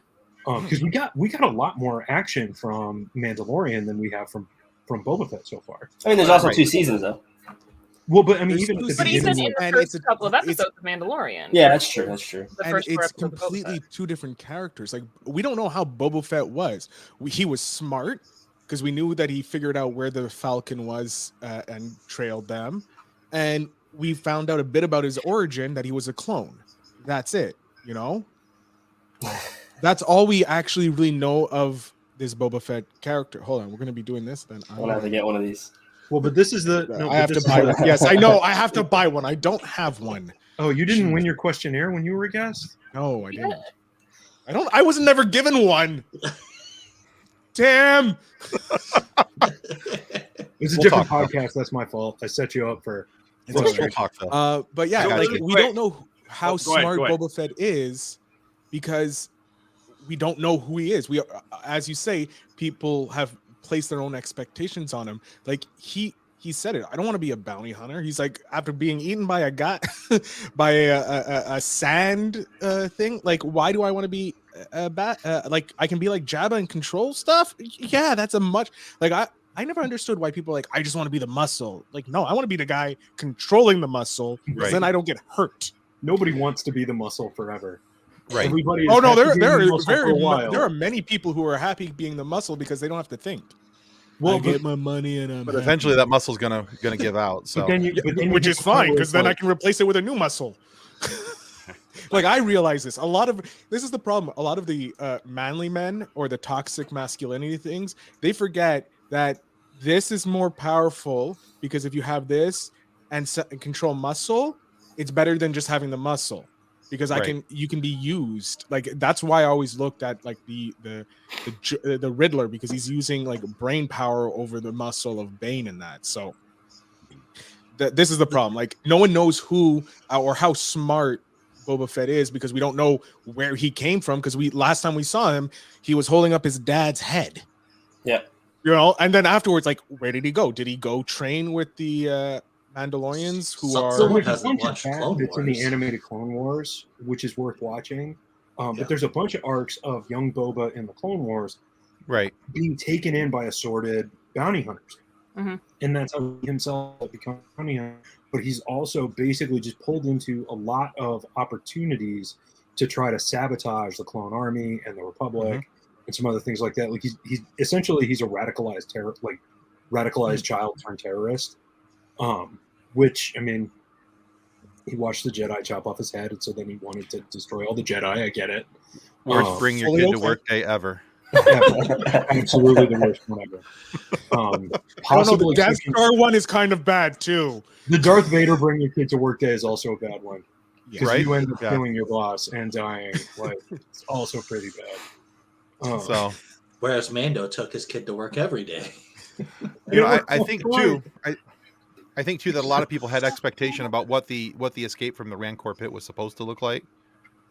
[SPEAKER 8] Because we got a lot more action from Mandalorian than we have from Boba Fett so far.
[SPEAKER 5] I mean, there's also
[SPEAKER 9] Right.
[SPEAKER 5] 2 seasons though.
[SPEAKER 8] Well, but I mean,
[SPEAKER 7] There's
[SPEAKER 8] even at the
[SPEAKER 7] two
[SPEAKER 3] But even
[SPEAKER 8] beginning,
[SPEAKER 3] in the
[SPEAKER 7] And
[SPEAKER 3] first
[SPEAKER 7] it's a-
[SPEAKER 3] couple of
[SPEAKER 7] it's-
[SPEAKER 3] episodes of Mandalorian.
[SPEAKER 5] Yeah, that's true. That's true.
[SPEAKER 3] The
[SPEAKER 7] And
[SPEAKER 3] first 4
[SPEAKER 7] it's
[SPEAKER 3] episodes of Boba
[SPEAKER 7] completely
[SPEAKER 3] Fett.
[SPEAKER 7] 2 different characters. Like we don't know how Boba Fett was. He was smart because we knew that he figured out where the Falcon was and trailed them, and we found out a bit about his origin, that he was a clone. That's it. That's all we actually really know of this Boba Fett character. Hold on, we're gonna be doing this then.
[SPEAKER 5] I'm gonna have to get one of these.
[SPEAKER 8] well, but this is the no,
[SPEAKER 7] I
[SPEAKER 8] but
[SPEAKER 7] have to
[SPEAKER 8] this
[SPEAKER 7] buy
[SPEAKER 8] is
[SPEAKER 7] one.
[SPEAKER 8] the-
[SPEAKER 7] Yes, I know. I have to buy one. I don't have one.
[SPEAKER 8] Oh, you didn't win your questionnaire when you were a guest?
[SPEAKER 7] No, I didn't. I was never given one. Damn.
[SPEAKER 8] It's a
[SPEAKER 9] We'll
[SPEAKER 8] different
[SPEAKER 9] talk about
[SPEAKER 8] podcast. That's my fault. I set you up for.
[SPEAKER 7] It's
[SPEAKER 9] We'll
[SPEAKER 7] okay.
[SPEAKER 9] talk though.
[SPEAKER 7] But yeah,
[SPEAKER 9] I got
[SPEAKER 7] like
[SPEAKER 9] you.
[SPEAKER 7] we
[SPEAKER 6] Wait.
[SPEAKER 7] don't know how
[SPEAKER 6] Oh, go ahead,
[SPEAKER 7] smart
[SPEAKER 6] go ahead.
[SPEAKER 7] Boba Fett is because we don't know who he is. We, as you say, people have placed their own expectations on him. Like he said it. I don't want to be a bounty hunter. He's like, after being eaten by a guy, by a sand thing. Like, why do I want to be a bat? Like, I can be like Jabba and control stuff. Yeah, that's a much like I never understood why people are like, I just want to be the muscle. Like, no, I want to be the guy controlling the muscle because
[SPEAKER 9] Right.
[SPEAKER 7] then I don't get hurt.
[SPEAKER 8] Nobody wants to be the muscle forever.
[SPEAKER 9] Right.
[SPEAKER 8] Everybody.
[SPEAKER 7] Oh
[SPEAKER 8] is
[SPEAKER 7] no,
[SPEAKER 8] happy
[SPEAKER 7] there
[SPEAKER 8] being
[SPEAKER 7] there
[SPEAKER 8] the
[SPEAKER 7] are
[SPEAKER 8] muscle
[SPEAKER 7] very
[SPEAKER 8] for a while.
[SPEAKER 7] there are many people who are happy being the muscle because they don't have to think.
[SPEAKER 8] Well,
[SPEAKER 7] I get my money and I'm
[SPEAKER 9] But
[SPEAKER 7] happy.
[SPEAKER 9] eventually that muscle's gonna give out. So
[SPEAKER 8] but then you, but then you
[SPEAKER 7] Which
[SPEAKER 8] hit
[SPEAKER 7] is
[SPEAKER 8] the point
[SPEAKER 7] fine
[SPEAKER 8] where
[SPEAKER 7] because
[SPEAKER 8] it's
[SPEAKER 7] then I
[SPEAKER 8] like,
[SPEAKER 7] can replace it with a new muscle. Like I realize this. This is the problem. A lot of the manly men or the toxic masculinity things, they forget that this is more powerful because if you have this and control muscle, it's better than just having the muscle because
[SPEAKER 9] Right.
[SPEAKER 7] you can be used. Like that's why I always looked at like the Riddler because he's using like brain power over the muscle of Bane in that. So this is the problem. Like no one knows who or how smart Boba Fett is because we don't know where he came from because last time we saw him, he was holding up his dad's head.
[SPEAKER 5] Yeah.
[SPEAKER 7] You know, and then afterwards, like, where did he go? Did he go train with the Mandalorians who
[SPEAKER 2] So-
[SPEAKER 7] are
[SPEAKER 8] So
[SPEAKER 2] Someone
[SPEAKER 8] there's a
[SPEAKER 2] hasn't
[SPEAKER 8] bunch of
[SPEAKER 2] watched Clone
[SPEAKER 8] bits in the
[SPEAKER 2] Wars.
[SPEAKER 8] animated Clone Wars, which is worth watching.
[SPEAKER 2] Yeah.
[SPEAKER 8] But there's a bunch of arcs of young Boba in the Clone Wars
[SPEAKER 9] right.
[SPEAKER 8] being taken in by assorted bounty hunters.
[SPEAKER 3] Mhm.
[SPEAKER 8] And that's how he himself becomes a bounty hunter. But he's also basically just pulled into a lot of opportunities to try to sabotage the clone army and the Republic and some other things like that. Like he's essentially he's a radicalized child turned terrorist. Which I mean, he watched the Jedi chop off his head, and so then he wanted to destroy all the Jedi. I get it.
[SPEAKER 9] Worst bring your
[SPEAKER 7] fully
[SPEAKER 9] kid to
[SPEAKER 7] okay.
[SPEAKER 9] work day ever.
[SPEAKER 8] Absolutely the worst one ever.
[SPEAKER 7] I don't know.
[SPEAKER 8] Possible
[SPEAKER 7] The Death
[SPEAKER 8] exception-
[SPEAKER 7] Star one is kind of bad too.
[SPEAKER 8] The Darth Vader bring your kid to work day is also a bad one. Because
[SPEAKER 9] Right?
[SPEAKER 8] you end up
[SPEAKER 9] Yeah.
[SPEAKER 8] killing your boss and dying. Like it's also pretty bad.
[SPEAKER 9] So
[SPEAKER 2] Whereas Mando took his kid to work every day.
[SPEAKER 9] you know, I think too. I think too that a lot of people had expectation about what the escape from the Rancor pit was supposed to look like.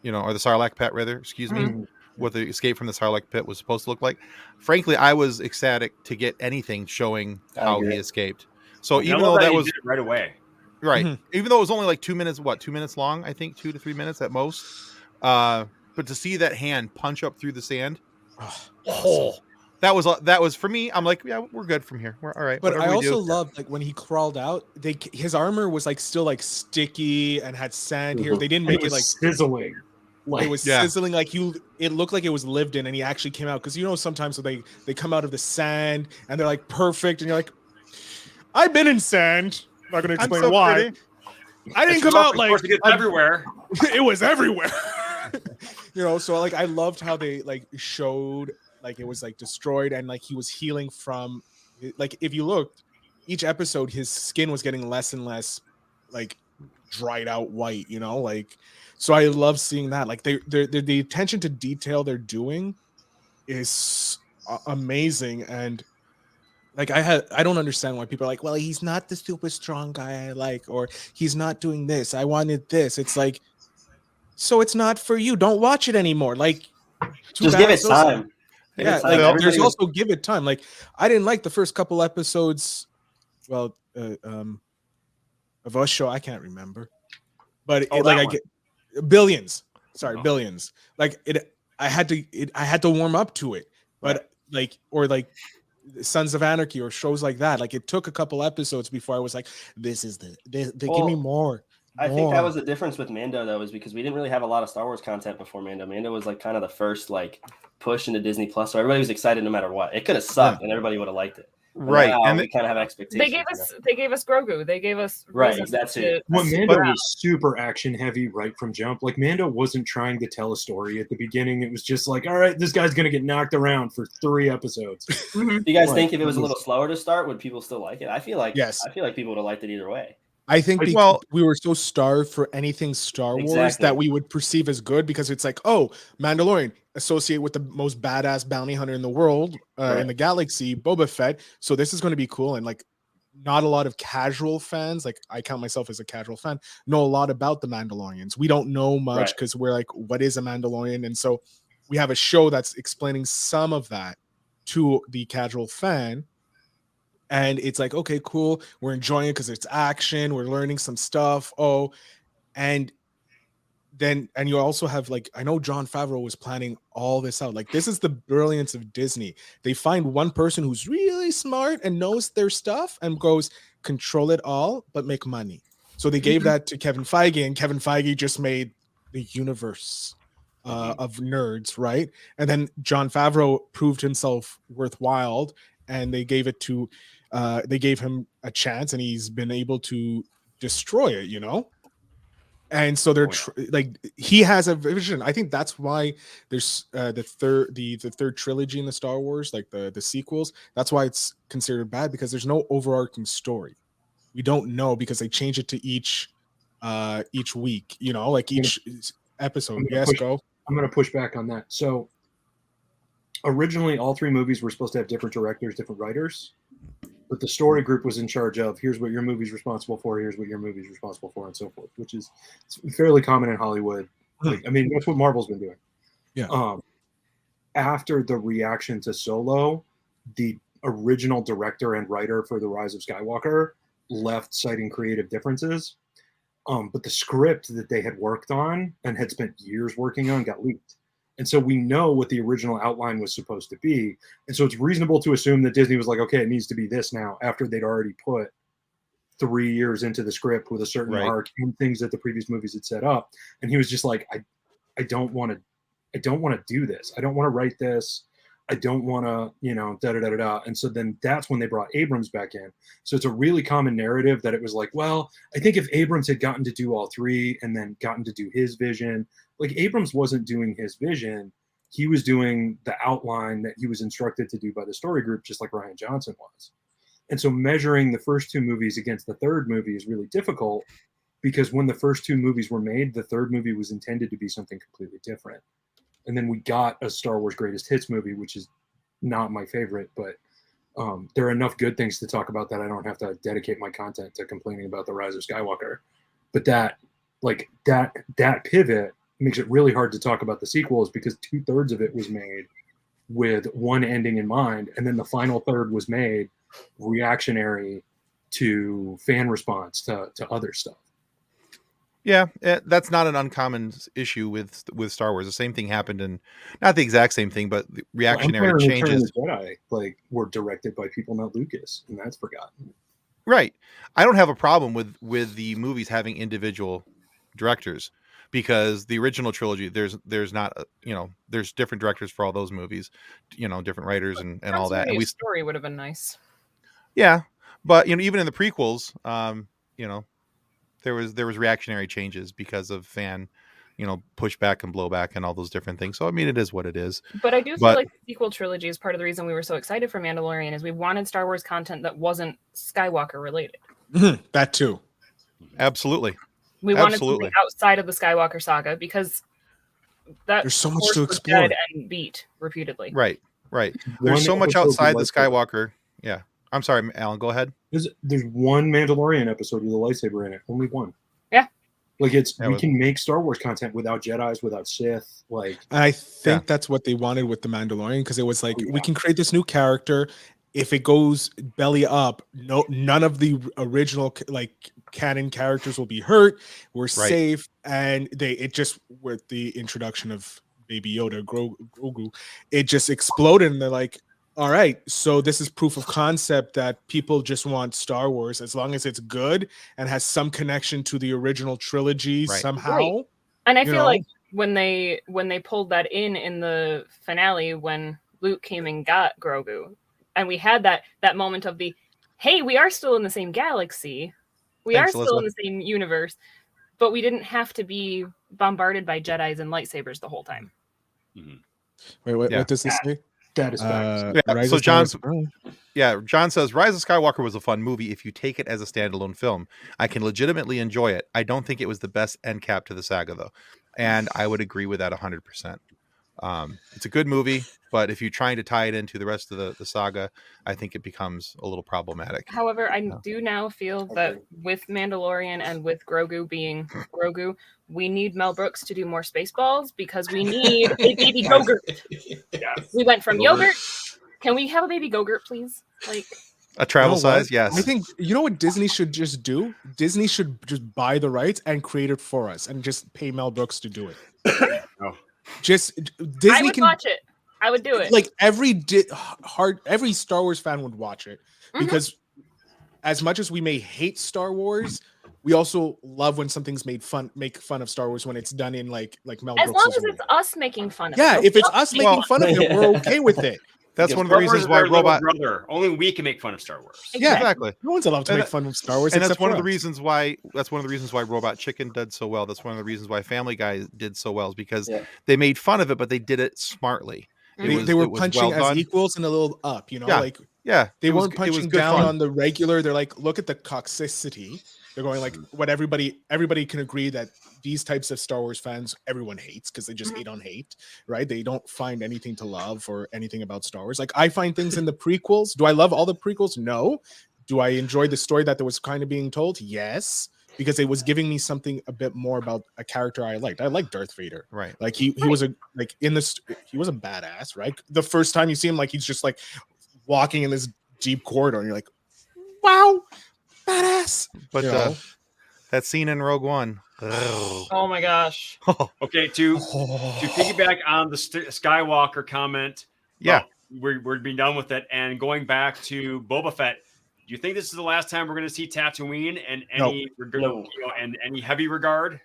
[SPEAKER 9] You know, or the Sarlacc pit rather. Excuse me.
[SPEAKER 8] Mhm.
[SPEAKER 9] What the escape from the Sarlacc pit was supposed to look like. Frankly, I was ecstatic to get anything showing
[SPEAKER 5] I
[SPEAKER 9] how
[SPEAKER 5] agree.
[SPEAKER 9] he escaped. So
[SPEAKER 6] I
[SPEAKER 9] even
[SPEAKER 6] love
[SPEAKER 9] though that
[SPEAKER 6] he
[SPEAKER 9] was
[SPEAKER 6] did it right away.
[SPEAKER 9] right,
[SPEAKER 7] Mhm.
[SPEAKER 9] even though it was only like 2 minutes, 2 minutes long, I think 2 to 3 minutes at most. But to see that hand punch up through the sand, that was for me. I'm like, yeah, we're good from here. We're all right.
[SPEAKER 7] But
[SPEAKER 9] whatever
[SPEAKER 7] I
[SPEAKER 9] we do.
[SPEAKER 7] also loved like when he crawled out, his armor was like still like sticky and had sand here. They didn't
[SPEAKER 8] And
[SPEAKER 7] make it
[SPEAKER 8] was
[SPEAKER 7] like
[SPEAKER 8] sizzling. Like
[SPEAKER 7] it was
[SPEAKER 9] Yeah.
[SPEAKER 7] sizzling like it looked like it was lived in and he actually came out because you know sometimes when they come out of the sand and they're like perfect and you're like, I've been in sand. I'm not gonna
[SPEAKER 9] I'm
[SPEAKER 7] explain
[SPEAKER 9] so
[SPEAKER 7] why.
[SPEAKER 9] pretty.
[SPEAKER 7] I didn't
[SPEAKER 6] It's
[SPEAKER 7] come
[SPEAKER 6] rough,
[SPEAKER 7] out
[SPEAKER 6] of
[SPEAKER 7] like
[SPEAKER 6] course, it gets everywhere.
[SPEAKER 7] it was everywhere. You know, so like I loved how they like showed like it was like destroyed and like he was healing from like if you looked each episode his skin was getting less and less like dried out white, you know, like so I love seeing that. Like the attention to detail they're doing is amazing. And like I don't understand why people are like, well, he's not the super strong guy I like, or he's not doing this. I wanted this. It's like, so it's not for you. Don't watch it anymore. Like, too
[SPEAKER 5] Just
[SPEAKER 7] bad.
[SPEAKER 5] give it
[SPEAKER 7] So sad.
[SPEAKER 5] time. Give it
[SPEAKER 7] Yeah,
[SPEAKER 5] time.
[SPEAKER 7] like
[SPEAKER 9] Well,
[SPEAKER 7] there's
[SPEAKER 5] Everybody was-
[SPEAKER 7] also give it time. Like I didn't like the first couple episodes. Well, of us show I can't remember, but it,
[SPEAKER 6] Oh,
[SPEAKER 7] like
[SPEAKER 6] that
[SPEAKER 7] I
[SPEAKER 6] one.
[SPEAKER 7] get billions. Sorry,
[SPEAKER 6] Oh.
[SPEAKER 7] billions. Like I had to warm up to it. But
[SPEAKER 5] Right.
[SPEAKER 7] like or like Sons of Anarchy or shows like that. Like it took a couple episodes before I was like, this is they give me
[SPEAKER 5] Well,
[SPEAKER 7] more.
[SPEAKER 5] I think that
[SPEAKER 7] more.
[SPEAKER 5] was the difference with Mando though, is because we didn't really have a lot of Star Wars content before Mando. Mando was like kind of the first like push into Disney Plus, so everybody was excited no matter what. It could have sucked and everybody would have liked it. But
[SPEAKER 9] Right,
[SPEAKER 5] now
[SPEAKER 9] and
[SPEAKER 5] we kind of have expectations.
[SPEAKER 3] They gave us Grogu. They gave us
[SPEAKER 5] Right,
[SPEAKER 3] reasons
[SPEAKER 5] that's
[SPEAKER 3] to-
[SPEAKER 5] it.
[SPEAKER 8] Well,
[SPEAKER 3] to
[SPEAKER 8] Mando
[SPEAKER 3] stick around.
[SPEAKER 8] was super action heavy right from jump. Like Mando wasn't trying to tell a story at the beginning. It was just like, all right, this guy's gonna get knocked around for 3 episodes.
[SPEAKER 3] Mhm.
[SPEAKER 5] Do you guys
[SPEAKER 8] Right.
[SPEAKER 5] think if it was a little slower to start, would people still like it? I feel like
[SPEAKER 7] Yes.
[SPEAKER 5] I feel like people would have liked it either way.
[SPEAKER 7] I think
[SPEAKER 9] Well-
[SPEAKER 7] we were so starved for anything Star Wars
[SPEAKER 5] Exactly.
[SPEAKER 7] that we would perceive as good because it's like, oh, Mandalorian associate with the most badass bounty hunter in the world,
[SPEAKER 5] Right.
[SPEAKER 7] in the galaxy, Boba Fett. So this is going to be cool. And like, not a lot of casual fans, like I count myself as a casual fan, know a lot about the Mandalorians. We don't know much
[SPEAKER 5] Right.
[SPEAKER 7] because we're like, what is a Mandalorian? And so we have a show that's explaining some of that to the casual fan. And it's like, okay, cool. We're enjoying it because it's action. We're learning some stuff. Oh, and then, and you also have like, I know Jon Favreau was planning all this out. Like, this is the brilliance of Disney. They find one person who's really smart and knows their stuff and goes, control it all, but make money. So they gave that to Kevin Feige, and Kevin Feige just made the universe of nerds, right? And then Jon Favreau proved himself worthwhile, and they gave it to, they gave him a chance, and he's been able to destroy it, you know? And so they're like, he has a vision. I think that's why there's the third trilogy in the Star Wars, like the sequels. That's why it's considered bad, because there's no overarching story. We don't know, because they change it to each week, you know, like each episode. Yes, go.
[SPEAKER 8] I'm going to push back on that. So originally, all 3 movies were supposed to have different directors, different writers, but the story group was in charge of, here's what your movie's responsible for, here's what your movie's responsible for, and so forth, which is fairly common in Hollywood. Like, I mean, that's what Marvel's been doing.
[SPEAKER 7] Yeah.
[SPEAKER 8] After the reaction to Solo, the original director and writer for The Rise of Skywalker left, citing creative differences. But the script that they had worked on and had spent years working on got leaked. And so we know what the original outline was supposed to be. And so it's reasonable to assume that Disney was like, okay, it needs to be this now, after they'd already put 3 years into the script with a certain arc and things that the previous movies had set up. And he was just like, I don't want to do this. I don't want to write this. I don't want to, you know, da-da-da-da-da. And so then that's when they brought Abrams back in. So it's a really common narrative that it was like, well, I think if Abrams had gotten to do all 3 and then gotten to do his vision, like, Abrams wasn't doing his vision. He was doing the outline that he was instructed to do by the story group, just like Rian Johnson was. And so measuring the first 2 movies against the third movie is really difficult, because when the first 2 movies were made, the third movie was intended to be something completely different. And then we got a Star Wars Greatest Hits movie, which is not my favorite, but there are enough good things to talk about that I don't have to dedicate my content to complaining about The Rise of Skywalker. But that pivot makes it really hard to talk about the sequels, because 2/3 of it was made with one ending in mind, and then the final third was made reactionary to fan response to other stuff.
[SPEAKER 9] Yeah, that's not an uncommon issue with Star Wars. The same thing happened in, not the exact same thing, but the reactionary changes.
[SPEAKER 8] Jedi, like, were directed by people, not Lucas, and that's forgotten.
[SPEAKER 9] Right. I don't have a problem with the movies having individual directors, because the original trilogy, there's not, you know, there's different directors for all those movies, you know, different writers and all that. And
[SPEAKER 3] story would have been nice.
[SPEAKER 9] Yeah, but, you know, even in the prequels, you know, there was reactionary changes because of fan, you know, pushback and blowback and all those different things. So I mean, it is what it is.
[SPEAKER 3] But I do feel like the sequel trilogy is part of the reason we were so excited for Mandalorian, is we wanted Star Wars content that wasn't Skywalker related.
[SPEAKER 7] That too.
[SPEAKER 9] Absolutely.
[SPEAKER 3] We wanted something outside of the Skywalker saga, because
[SPEAKER 7] there's so much to explore
[SPEAKER 3] and beat repeatedly.
[SPEAKER 9] Right. There's so much outside the Skywalker. Yeah. I'm sorry, Alan, go ahead.
[SPEAKER 8] There's one Mandalorian episode with a lightsaber in it. Only one.
[SPEAKER 3] Yeah.
[SPEAKER 8] Like, we can make Star Wars content without Jedis, without Sith. Like,
[SPEAKER 7] I think that's what they wanted with the Mandalorian, because it was like, we can create this new character. If it goes belly up, none of the original like canon characters will be hurt. We're safe, and it just, with the introduction of Baby Yoda, Grogu, it just exploded, and they're like, all right, so this is proof of concept that people just want Star Wars as long as it's good and has some connection to the original trilogy somehow.
[SPEAKER 3] Right. And I feel like when they pulled that in the finale, when Luke came and got Grogu, and we had that moment of the, hey, we are still in the same galaxy, we are still in the same universe, but we didn't have to be bombarded by Jedis and lightsabers the whole time.
[SPEAKER 7] Wait, what does this say?
[SPEAKER 8] That is
[SPEAKER 9] so John says Rise of Skywalker was a fun movie if you take it as a standalone film. I can legitimately enjoy it. I don't think it was the best end cap to the saga, though, and I would agree with that 100%. It's a good movie, but if you're trying to tie it into the rest of the saga, I think it becomes a little problematic.
[SPEAKER 3] However, I do now feel that with Mandalorian and with Grogu being Grogu, we need Mel Brooks to do more Spaceballs, because we need a baby Gogurt. We went from yogurt. Can we have a baby Gogurt, please? Like,
[SPEAKER 9] A travel
[SPEAKER 7] You know what?
[SPEAKER 9] size, yes.
[SPEAKER 7] I think you know what Disney should just do. Disney should just buy the rights and create it for us, and just pay Mel Brooks to do it.
[SPEAKER 6] Oh.
[SPEAKER 7] Just
[SPEAKER 3] I
[SPEAKER 7] Disney
[SPEAKER 3] would
[SPEAKER 7] can
[SPEAKER 3] watch it. I would do it.
[SPEAKER 7] like every Star Wars fan would watch it because as much as we may hate Star Wars, we also love when something's make fun of Star Wars when it's done in like Mel
[SPEAKER 3] As
[SPEAKER 7] Brooks.
[SPEAKER 3] long as it's us making fun of it.
[SPEAKER 7] Yeah, if it's us making fun of it, we're okay with it.
[SPEAKER 9] That's one of the
[SPEAKER 6] Star Wars
[SPEAKER 9] reasons
[SPEAKER 6] is
[SPEAKER 9] why
[SPEAKER 6] our little
[SPEAKER 9] Robot.
[SPEAKER 6] brother. Only we can make fun of Star Wars.
[SPEAKER 9] Yeah, exactly.
[SPEAKER 7] No one's allowed to
[SPEAKER 9] And
[SPEAKER 7] make fun of Star Wars,
[SPEAKER 9] And that's
[SPEAKER 7] except
[SPEAKER 9] one
[SPEAKER 7] for
[SPEAKER 9] of the
[SPEAKER 7] us.
[SPEAKER 9] reasons why. That's one of the reasons why Robot Chicken did so well. That's one of the reasons why Family Guy did so well, is because they made fun of it, but they did it smartly.
[SPEAKER 7] They were
[SPEAKER 9] it was
[SPEAKER 7] punching
[SPEAKER 9] well
[SPEAKER 7] as
[SPEAKER 9] done.
[SPEAKER 7] equals and a little up, you know,
[SPEAKER 9] Yeah.
[SPEAKER 7] like
[SPEAKER 9] Yeah,
[SPEAKER 7] they
[SPEAKER 9] it was-
[SPEAKER 7] weren't
[SPEAKER 9] it was
[SPEAKER 7] punching
[SPEAKER 9] good
[SPEAKER 7] down
[SPEAKER 9] fun.
[SPEAKER 7] on the regular. They're like, look at the toxicity. They're going like what everybody can agree that these types of Star Wars fans everyone hates because they just hate on hate, right? They don't find anything to love or anything about Star Wars. Like I find things in the prequels. Do I love all the prequels? No. Do I enjoy the story that was kind of being told? Yes, because it was giving me something a bit more about a character I liked. I liked Darth Vader.
[SPEAKER 9] Right.
[SPEAKER 7] Like he was a like in this he was a badass, right? The first time you see him, like he's just like walking in this deep corridor, and you're like, wow, badass.
[SPEAKER 9] But
[SPEAKER 7] You know?
[SPEAKER 9] that scene in Rogue One. Ugh.
[SPEAKER 3] Oh my gosh.
[SPEAKER 6] Okay, to piggyback on the Skywalker comment.
[SPEAKER 9] Yeah.
[SPEAKER 6] We're being done with it, and going back to Boba Fett. Do you think this is the last time we're going to see Tatooine and any and any heavy regard?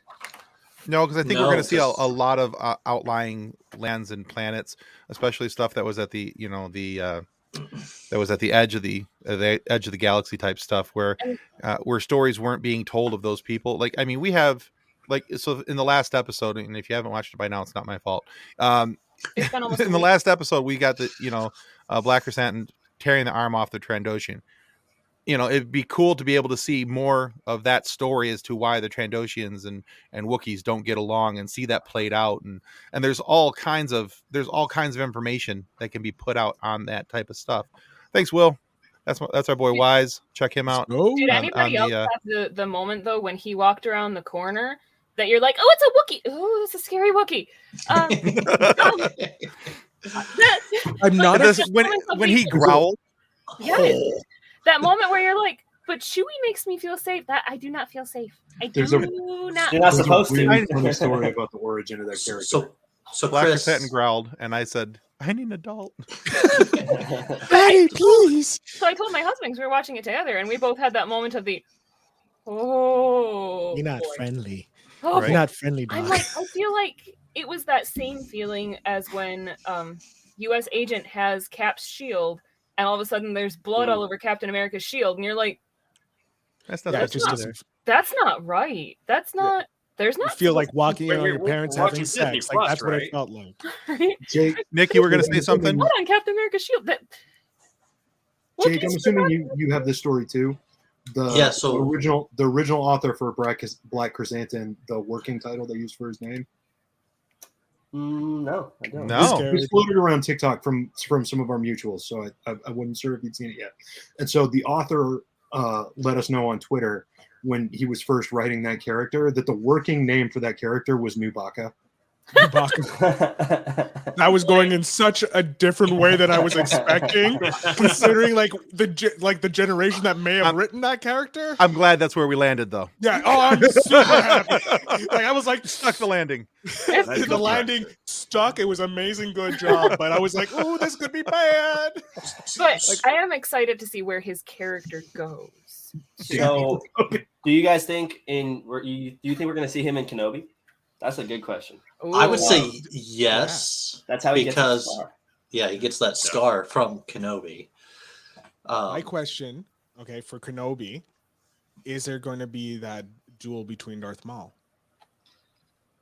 [SPEAKER 9] No, because I think
[SPEAKER 2] No,
[SPEAKER 9] we're going to see a
[SPEAKER 2] 'cause-
[SPEAKER 9] lot of outlying lands and planets, especially stuff that was at the that was at the edge of the galaxy type stuff, where stories weren't being told of those people. Like, I mean, we have so in the last episode, and if you haven't watched it by now, it's not my fault.
[SPEAKER 3] It's been almost
[SPEAKER 9] In the last episode, we got the Black Chrysanthemum tearing the arm off the Trandoshan. It'd be cool to be able to see more of that story as to why the Trandoshians and Wookiees don't get along, and see that played out. And there's all kinds of information that can be put out on that type of stuff. Thanks, Will. That's our boy Wise. Check him out.
[SPEAKER 3] Did anybody else have the moment though when he walked around the corner that you're like, oh, it's a Wookiee. Oh, it's a scary Wookiee.
[SPEAKER 7] I'm not
[SPEAKER 9] when he growled.
[SPEAKER 3] Yes. That moment where you're like, but Chewie makes me feel safe. That I do not feel safe. I do not.
[SPEAKER 5] You're not supposed to.
[SPEAKER 8] Really funny story about the origin of that character.
[SPEAKER 2] So
[SPEAKER 9] Black
[SPEAKER 2] Chris,
[SPEAKER 9] Chrysanthemum growled, and I said, "I need an adult."
[SPEAKER 7] Daddy, please.
[SPEAKER 3] So I told my husband, 'cause we were watching it together, and we both had that moment of the, oh,
[SPEAKER 7] You're not
[SPEAKER 3] boy.
[SPEAKER 7] friendly.
[SPEAKER 3] Oh,
[SPEAKER 7] You're not friendly, dog.
[SPEAKER 3] I'm like, I feel like it was that same feeling as when U.S. agent has Cap's shield, and all of a sudden there's blood all over Captain America's shield, and you're like,
[SPEAKER 9] That's not.
[SPEAKER 7] Yeah, it
[SPEAKER 9] supposed
[SPEAKER 7] just
[SPEAKER 9] to be
[SPEAKER 7] doesn't.
[SPEAKER 3] that's not right. That's not. There's
[SPEAKER 7] You
[SPEAKER 3] not.
[SPEAKER 7] feel like walking in on
[SPEAKER 6] Wait,
[SPEAKER 7] your
[SPEAKER 6] we're
[SPEAKER 7] parents
[SPEAKER 6] watching
[SPEAKER 7] having
[SPEAKER 6] Disney
[SPEAKER 7] sex.
[SPEAKER 6] Plus,
[SPEAKER 7] Like that's what
[SPEAKER 6] right?
[SPEAKER 7] it felt like.
[SPEAKER 3] right?
[SPEAKER 8] Jake,
[SPEAKER 9] Nick, you were going to say something?
[SPEAKER 3] Blood on Captain America's shield. That.
[SPEAKER 8] Jake, I'm assuming you have this story too.
[SPEAKER 2] So-
[SPEAKER 8] the original author for Black Chrysanthemum, the working title they used for his name.
[SPEAKER 5] No, I don't.
[SPEAKER 9] No.
[SPEAKER 8] It's floated around TikTok from some of our mutuals, so I wasn't sure if you'd seen it yet. And so the author let us know on Twitter when he was first writing that character that the working name for that character was Nubaka.
[SPEAKER 7] That was going in such a different way than I was expecting, considering like the generation that may have written that character.
[SPEAKER 9] I'm glad that's where we landed, though.
[SPEAKER 7] Yeah. Oh, I'm super happy. Like I was like
[SPEAKER 9] Stuck the landing.
[SPEAKER 7] the landing stuck. It was amazing, good job. But I was like, oh, this could be bad.
[SPEAKER 3] But I am excited to see where his character goes.
[SPEAKER 5] So, do you guys think do you think we're going to see him in Kenobi? That's a good question.
[SPEAKER 2] I would
[SPEAKER 3] Ooh.
[SPEAKER 2] say yes.
[SPEAKER 5] That's how he
[SPEAKER 2] Because-
[SPEAKER 5] gets the star.
[SPEAKER 2] Yeah, he gets that scar from Kenobi.
[SPEAKER 7] My question, okay, for Kenobi, is there going to be that duel between Darth Maul?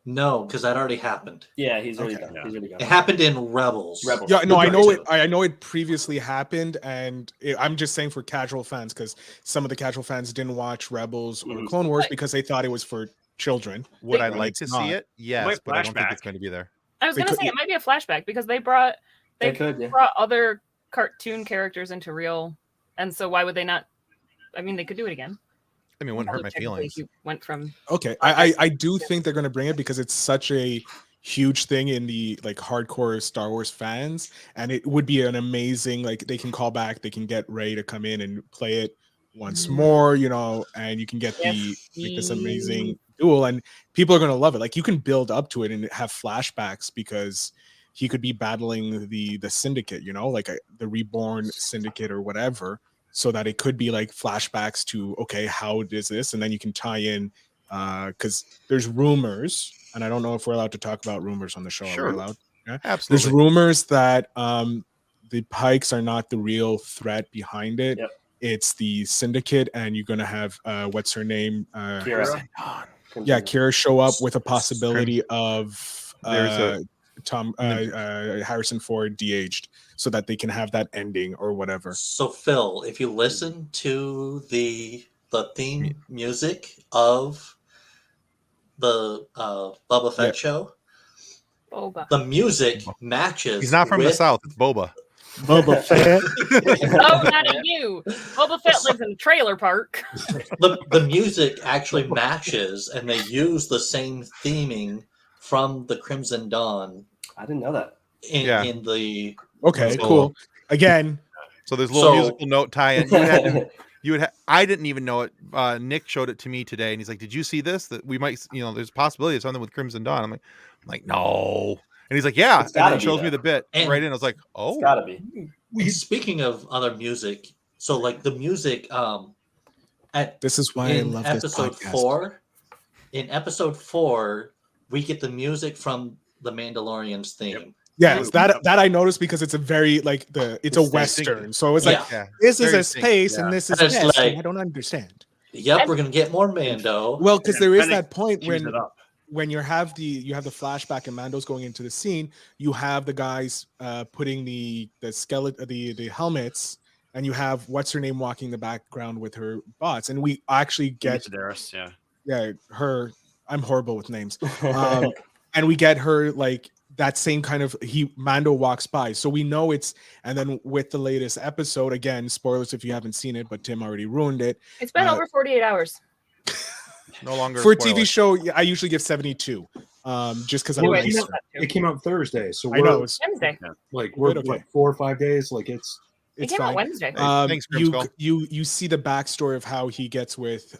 [SPEAKER 2] No, because that already happened.
[SPEAKER 5] Yeah, he's already
[SPEAKER 7] Okay.
[SPEAKER 5] done. He's already
[SPEAKER 2] It
[SPEAKER 5] gone.
[SPEAKER 2] happened in Rebels.
[SPEAKER 5] Rebels.
[SPEAKER 7] Yeah, no, I know
[SPEAKER 2] Right.
[SPEAKER 7] it. I know it previously happened, and I'm just saying for casual fans because some of the casual fans didn't watch Rebels or
[SPEAKER 5] Mhm.
[SPEAKER 7] Clone Wars because they thought it was for children.
[SPEAKER 9] Would I
[SPEAKER 7] But
[SPEAKER 9] like
[SPEAKER 7] it's
[SPEAKER 9] to
[SPEAKER 7] not.
[SPEAKER 9] see it? Yes,
[SPEAKER 6] Might
[SPEAKER 9] but I don't think
[SPEAKER 6] flashback.
[SPEAKER 9] it's going to be there.
[SPEAKER 3] I was
[SPEAKER 7] They
[SPEAKER 3] gonna
[SPEAKER 7] could-
[SPEAKER 3] say it might be a flashback because they brought
[SPEAKER 5] They could, yeah.
[SPEAKER 3] brought other cartoon characters into real, and so why would they not? I mean, they could do it again.
[SPEAKER 9] I mean, it wouldn't hurt my
[SPEAKER 3] Technically,
[SPEAKER 9] feelings.
[SPEAKER 3] You went from
[SPEAKER 7] Okay, I do think they're going to bring it because it's such a huge thing in the like hardcore Star Wars fans, and it would be an amazing, like they can call back, they can get Rey to come in and play it once more, you know, and you can get the like this amazing duel, and people are going to love it. Like you can build up to it and have flashbacks because he could be battling the Syndicate, you know, like the Reborn Syndicate or whatever, so that it could be like flashbacks to, okay, how is this, and then you can tie in because there's rumors, and I don't know if we're allowed to talk about rumors on the show.
[SPEAKER 9] Sure.
[SPEAKER 7] Are we allowed? Yeah.
[SPEAKER 9] Absolutely.
[SPEAKER 7] There's rumors that the Pikes are not the real threat behind it.
[SPEAKER 5] Yep.
[SPEAKER 7] It's the Syndicate, and you're gonna have what's her name?
[SPEAKER 5] Kira.
[SPEAKER 7] Yeah, Kira show up with a possibility of
[SPEAKER 9] There's
[SPEAKER 7] Harrison Ford de-aged, so that they can have that ending or whatever.
[SPEAKER 2] So Phil, if you listen to the theme music of the Boba Fett show,
[SPEAKER 3] Boba.
[SPEAKER 2] the music matches.
[SPEAKER 9] He's not from the
[SPEAKER 2] with-
[SPEAKER 9] South. It's Boba.
[SPEAKER 7] Boba Fett.
[SPEAKER 3] Oh, not you. Boba Fett lives in a trailer park.
[SPEAKER 2] the music actually matches, and they use the same theming from the Crimson Dawn
[SPEAKER 5] I didn't know that.
[SPEAKER 2] in the
[SPEAKER 7] Okay,
[SPEAKER 9] Solo.
[SPEAKER 7] cool. Again,
[SPEAKER 9] So there's a little
[SPEAKER 2] So-
[SPEAKER 9] musical note tie-in. I didn't even know it. Nick showed it to me today, and he's like, "Did you see this? That we might, you know, there's a possibility of something with Crimson Dawn." I'm like, "No." And he's like, "Yeah."
[SPEAKER 5] It's
[SPEAKER 9] And then
[SPEAKER 5] gotta
[SPEAKER 9] he
[SPEAKER 5] be
[SPEAKER 9] shows me
[SPEAKER 5] that.
[SPEAKER 9] the bit
[SPEAKER 2] And-
[SPEAKER 9] right in. I was like,
[SPEAKER 5] It's
[SPEAKER 9] "Oh,
[SPEAKER 5] gotta be.
[SPEAKER 2] And speaking of other music, so like the music at
[SPEAKER 7] this is why I
[SPEAKER 2] in
[SPEAKER 7] love this
[SPEAKER 2] episode
[SPEAKER 7] podcast.
[SPEAKER 2] in episode 4, we get the music from the Mandalorian's theme.
[SPEAKER 7] Yes, that I noticed because it's a very like it's a
[SPEAKER 5] It's
[SPEAKER 7] western. So it's like
[SPEAKER 9] yeah."
[SPEAKER 7] this is
[SPEAKER 9] very
[SPEAKER 7] a
[SPEAKER 9] distinct,
[SPEAKER 7] space
[SPEAKER 9] yeah.
[SPEAKER 7] and this is
[SPEAKER 2] And it's
[SPEAKER 7] this.
[SPEAKER 2] like-
[SPEAKER 7] I don't understand.
[SPEAKER 2] Yep, we're gonna get more Mando.
[SPEAKER 7] Well, because
[SPEAKER 6] And
[SPEAKER 7] there is
[SPEAKER 6] Fennec
[SPEAKER 7] that point
[SPEAKER 6] Choose
[SPEAKER 7] when
[SPEAKER 6] it up.
[SPEAKER 7] you have the flashback and Mando's going into the scene, you have the guys putting the skeleton the helmets, and you have what's her name walking in the background with her bots, and we actually get
[SPEAKER 6] Sedaris,
[SPEAKER 7] her. I'm horrible with names, and we get her like that same kind of Mando walks by, so we know it's. And then with the latest episode, again, spoilers if you haven't seen it, but Tim already ruined it.
[SPEAKER 3] It's been over 48 hours.
[SPEAKER 9] No longer
[SPEAKER 7] For a
[SPEAKER 9] spoiler.
[SPEAKER 7] TV show, I usually give 72. Just because I'm
[SPEAKER 8] Well,
[SPEAKER 7] nicer.
[SPEAKER 8] it came out Thursday, so
[SPEAKER 7] I know
[SPEAKER 8] we're
[SPEAKER 7] it's
[SPEAKER 3] Wednesday.
[SPEAKER 8] like we're
[SPEAKER 7] Okay.
[SPEAKER 8] what, 4 or 5 days. Like it's
[SPEAKER 3] It
[SPEAKER 7] it's
[SPEAKER 3] came out
[SPEAKER 7] fine.
[SPEAKER 3] Wednesday.
[SPEAKER 9] Thanks, Grimskull.
[SPEAKER 7] You see the backstory of how he gets with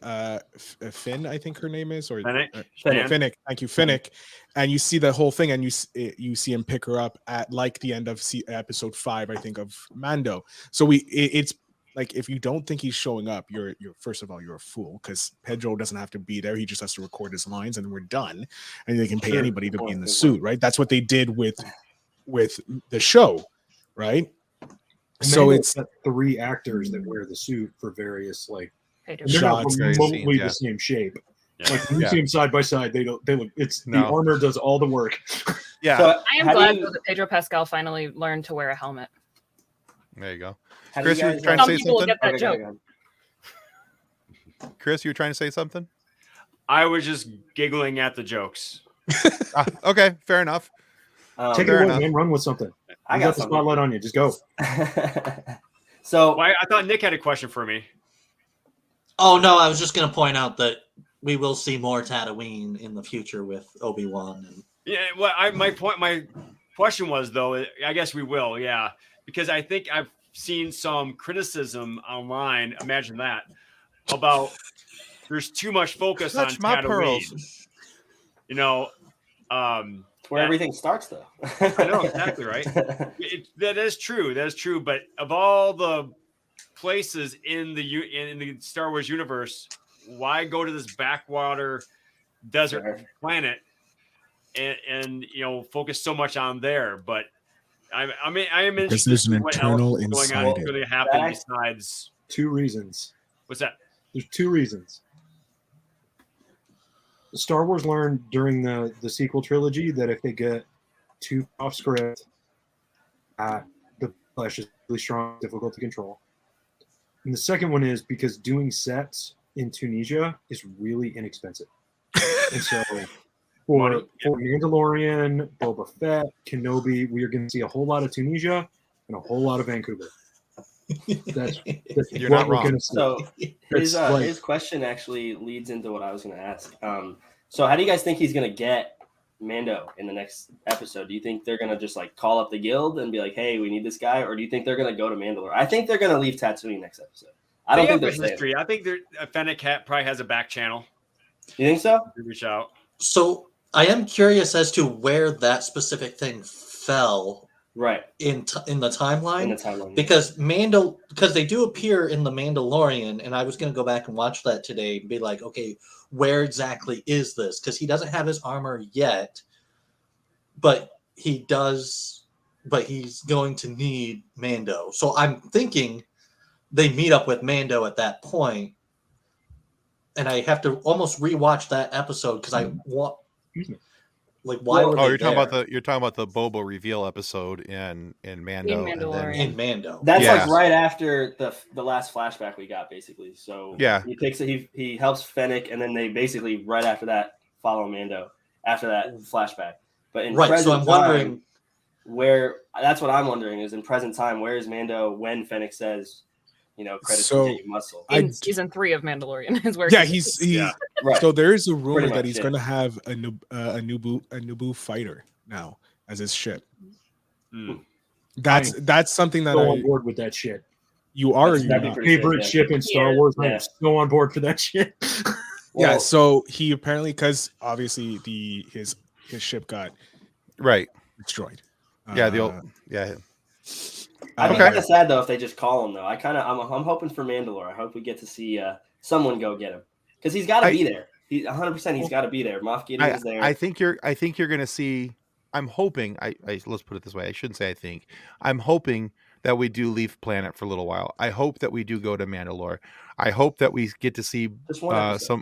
[SPEAKER 7] Finn, I think her name is, or
[SPEAKER 6] Fennec.
[SPEAKER 7] Finnick. Thank you, Finnick. And you see the whole thing, and you see him pick her up at like the end of episode 5, I think, of Mando. So it's like, if you don't think he's showing up, you're first of all, you're a fool, because Pedro doesn't have to be there. He just has to record his lines, and we're done. And they can pay anybody to be in the suit, right? That's what they did with the show, right? So
[SPEAKER 8] Mando's
[SPEAKER 7] it's
[SPEAKER 8] got 3 actors that wear the suit for various like
[SPEAKER 3] Pedro.
[SPEAKER 8] and they're not
[SPEAKER 7] Shots,
[SPEAKER 9] various
[SPEAKER 8] remotely
[SPEAKER 9] scenes,
[SPEAKER 8] the
[SPEAKER 9] yeah.
[SPEAKER 8] same shape.
[SPEAKER 6] Yeah.
[SPEAKER 8] Like when you
[SPEAKER 9] Yeah.
[SPEAKER 8] see them side by side, they look. It's
[SPEAKER 9] No.
[SPEAKER 8] the armor does all the work.
[SPEAKER 9] Yeah,
[SPEAKER 5] So,
[SPEAKER 3] I am
[SPEAKER 5] how do
[SPEAKER 3] glad
[SPEAKER 5] you-
[SPEAKER 3] though that Pedro Pascal finally learned to wear a helmet.
[SPEAKER 9] there you go.
[SPEAKER 5] how do
[SPEAKER 9] Chris,
[SPEAKER 5] you
[SPEAKER 9] you
[SPEAKER 5] guys,
[SPEAKER 9] trying to
[SPEAKER 3] Some
[SPEAKER 9] say
[SPEAKER 3] people will
[SPEAKER 9] something?
[SPEAKER 3] get that
[SPEAKER 5] Okay, go
[SPEAKER 3] joke.
[SPEAKER 5] ahead.
[SPEAKER 9] Chris, you were trying to say something?
[SPEAKER 6] I was just giggling at the jokes.
[SPEAKER 9] Okay, fair enough.
[SPEAKER 8] Take it
[SPEAKER 9] Fair
[SPEAKER 8] away,
[SPEAKER 9] enough.
[SPEAKER 8] man. Run with something.
[SPEAKER 5] I
[SPEAKER 8] You
[SPEAKER 5] got
[SPEAKER 8] the
[SPEAKER 5] something.
[SPEAKER 8] spotlight on you. Just go.
[SPEAKER 5] So
[SPEAKER 6] Well, I thought Nick had a question for me.
[SPEAKER 2] Oh no, I was just gonna point out that we will see more Tatooine in the future with Obi-Wan. And
[SPEAKER 6] Yeah, well, my question was though. I guess we will, yeah, because I think I've seen some criticism online. Imagine that about there's too much focus
[SPEAKER 9] Touch
[SPEAKER 6] on
[SPEAKER 9] my
[SPEAKER 6] Tatooine.
[SPEAKER 9] pearls.
[SPEAKER 6] You know,
[SPEAKER 5] where everything starts, though.
[SPEAKER 6] I know exactly right. That is true. That is true. But of all the places in the Star Wars universe, why go to this backwater desert
[SPEAKER 5] Sure.
[SPEAKER 6] planet and focus so much on there? But I am
[SPEAKER 7] Because
[SPEAKER 6] interested
[SPEAKER 7] there's
[SPEAKER 6] to
[SPEAKER 7] an
[SPEAKER 6] see what
[SPEAKER 7] internal
[SPEAKER 6] else is going on.
[SPEAKER 7] inside
[SPEAKER 6] What's
[SPEAKER 7] it.
[SPEAKER 6] going to happen
[SPEAKER 5] That-
[SPEAKER 6] besides
[SPEAKER 8] 2 reasons.
[SPEAKER 6] what's that?
[SPEAKER 8] There's 2 reasons. Star Wars learned during the sequel trilogy that if they get too off script, the flesh is really strong, difficult to control. And the second one is because doing sets in Tunisia is really inexpensive. And so
[SPEAKER 6] Money,
[SPEAKER 8] for Mandalorian, Boba Fett, Kenobi, we are going to see a whole lot of Tunisia and a whole lot of Vancouver. That's
[SPEAKER 9] You're
[SPEAKER 8] what
[SPEAKER 9] not
[SPEAKER 8] we're
[SPEAKER 9] wrong.
[SPEAKER 8] going to see.
[SPEAKER 5] So
[SPEAKER 8] It's
[SPEAKER 5] his question actually leads into what I was going to ask. So how do you guys think he's going to get Mando in the next episode, do you think they're gonna just like call up the guild and be like, "Hey, we need this guy," or do you think they're gonna go to Mandalore? I think they're gonna leave Tatooine next episode. I don't
[SPEAKER 6] They
[SPEAKER 5] think
[SPEAKER 6] have
[SPEAKER 5] they're
[SPEAKER 6] a
[SPEAKER 5] staying.
[SPEAKER 6] history. I think Fennec probably has a back channel.
[SPEAKER 5] You think so?
[SPEAKER 6] Reach out.
[SPEAKER 2] So I am curious as to where that specific thing fell
[SPEAKER 5] Right.
[SPEAKER 2] in the
[SPEAKER 5] In the
[SPEAKER 2] timeline.
[SPEAKER 5] timeline.
[SPEAKER 2] Because they do appear in the Mandalorian, and I was going to go back and watch that today and be like, okay, where exactly is this? Because he doesn't have his armor yet, but he does. But he's going to need Mando, so I'm thinking they meet up with Mando at that point, and I have to almost rewatch that episode because I want. Like, why were they
[SPEAKER 9] you're talking
[SPEAKER 2] there?
[SPEAKER 9] about the Boba reveal episode in Mando, and then
[SPEAKER 3] Mandalorian.
[SPEAKER 2] in Mando?
[SPEAKER 5] That's
[SPEAKER 9] Yeah.
[SPEAKER 5] like right after the last flashback we got, basically. So
[SPEAKER 9] Yeah.
[SPEAKER 5] he takes it. He helps Fennec, and then they basically right after that follow Mando after that flashback. But in
[SPEAKER 2] Right, so
[SPEAKER 5] present
[SPEAKER 2] I'm wondering.
[SPEAKER 5] time, where that's what I'm wondering is in present time, where is Mando when Fennec says, credits
[SPEAKER 7] So,
[SPEAKER 5] to get you muscle?
[SPEAKER 3] In season 3 of Mandalorian is where.
[SPEAKER 7] Yeah, he's
[SPEAKER 6] Yeah.
[SPEAKER 5] Right.
[SPEAKER 7] So there is a rumor
[SPEAKER 5] Pretty
[SPEAKER 7] that
[SPEAKER 5] much,
[SPEAKER 7] he's
[SPEAKER 5] yeah.
[SPEAKER 7] going to have a Naboo fighter now as his ship.
[SPEAKER 6] Hmm.
[SPEAKER 7] That's something that
[SPEAKER 8] Go on board with that shit.
[SPEAKER 7] you are.
[SPEAKER 5] That's-
[SPEAKER 7] Or
[SPEAKER 5] that'd
[SPEAKER 7] you're
[SPEAKER 5] be
[SPEAKER 7] not.
[SPEAKER 5] pretty
[SPEAKER 8] Favorite
[SPEAKER 5] sick, yeah.
[SPEAKER 8] ship in Star
[SPEAKER 3] Yeah.
[SPEAKER 8] Wars.
[SPEAKER 5] Yeah.
[SPEAKER 8] I'm go on board for that shit.
[SPEAKER 7] Yeah,
[SPEAKER 5] Well,
[SPEAKER 7] so he apparently, because obviously his ship got
[SPEAKER 9] right.
[SPEAKER 7] destroyed.
[SPEAKER 9] Yeah, the old yeah.
[SPEAKER 5] I'd be
[SPEAKER 9] Okay.
[SPEAKER 5] kind of sad though if they just call him though. I'm hoping for Mandalore. I hope we get to see someone go get him because he's got to be there. He 100%. He's got to be there. Moff Gideon is there.
[SPEAKER 9] I think you're going to see. I'm hoping. I let's put it this way. I shouldn't say I think. I'm hoping that we do leave planet for a little while. I hope that we do go to Mandalore. I hope that we get to see
[SPEAKER 5] Just one episode.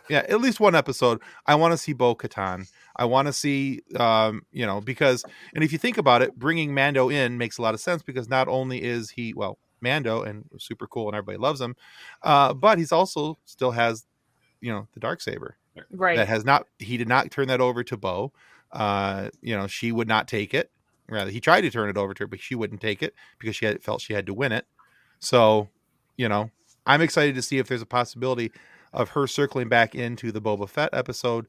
[SPEAKER 9] at least one episode. I want to see Bo-Katan. I want to see, because, and if you think about it, bringing Mando in makes a lot of sense because not only is he, Mando and super cool and everybody loves him, but he's also still has, the Darksaber.
[SPEAKER 3] Right.
[SPEAKER 9] He did not turn that over to Bo. She would not take it. Rather, he tried to turn it over to her, but she wouldn't take it because felt she had to win it. So, I'm excited to see if there's a possibility of her circling back into the Boba Fett episode.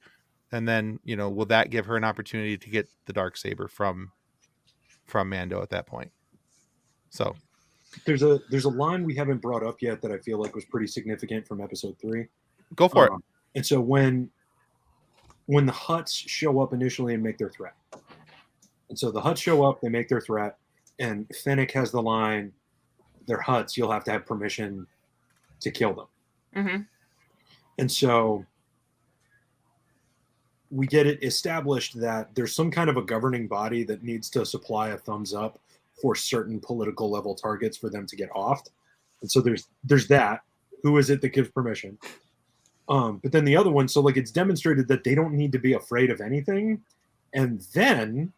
[SPEAKER 9] And then, will that give her an opportunity to get the Darksaber from Mando at that point? So
[SPEAKER 8] There's a line we haven't brought up yet that I feel like was pretty significant from episode 3.
[SPEAKER 9] go for it.
[SPEAKER 8] And so when the Hutts show up initially and make their threat, and so the Hutts show up, they make their threat, and Fennec has the line, "They're Hutts. You'll have to have permission to kill them."
[SPEAKER 3] Mm-hmm.
[SPEAKER 8] And so we get it established that there's some kind of a governing body that needs to supply a thumbs up for certain political level targets for them to get offed. And so there's that. Who is it that gives permission? But then the other one, so like it's demonstrated that they don't need to be afraid of anything. And then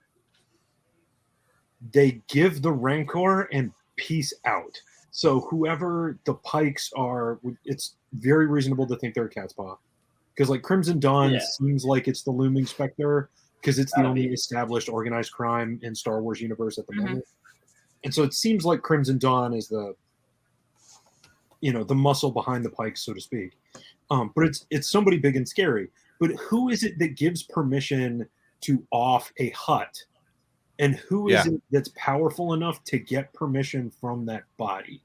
[SPEAKER 8] they give the Rancor and peace out. So whoever the Pikes are, it's very reasonable to think they're a cat's paw. Because like Crimson Dawn
[SPEAKER 5] Yeah.
[SPEAKER 8] seems like it's the looming specter because it's the
[SPEAKER 5] Gotta
[SPEAKER 8] only
[SPEAKER 5] be.
[SPEAKER 8] established organized crime in Star Wars universe at the
[SPEAKER 3] Mhm.
[SPEAKER 8] moment. And so it seems like Crimson Dawn is the muscle behind the Pikes, so to speak. But it's somebody big and scary. But who is it that gives permission to off a Hutt? And who is it that's powerful enough to get permission from that body?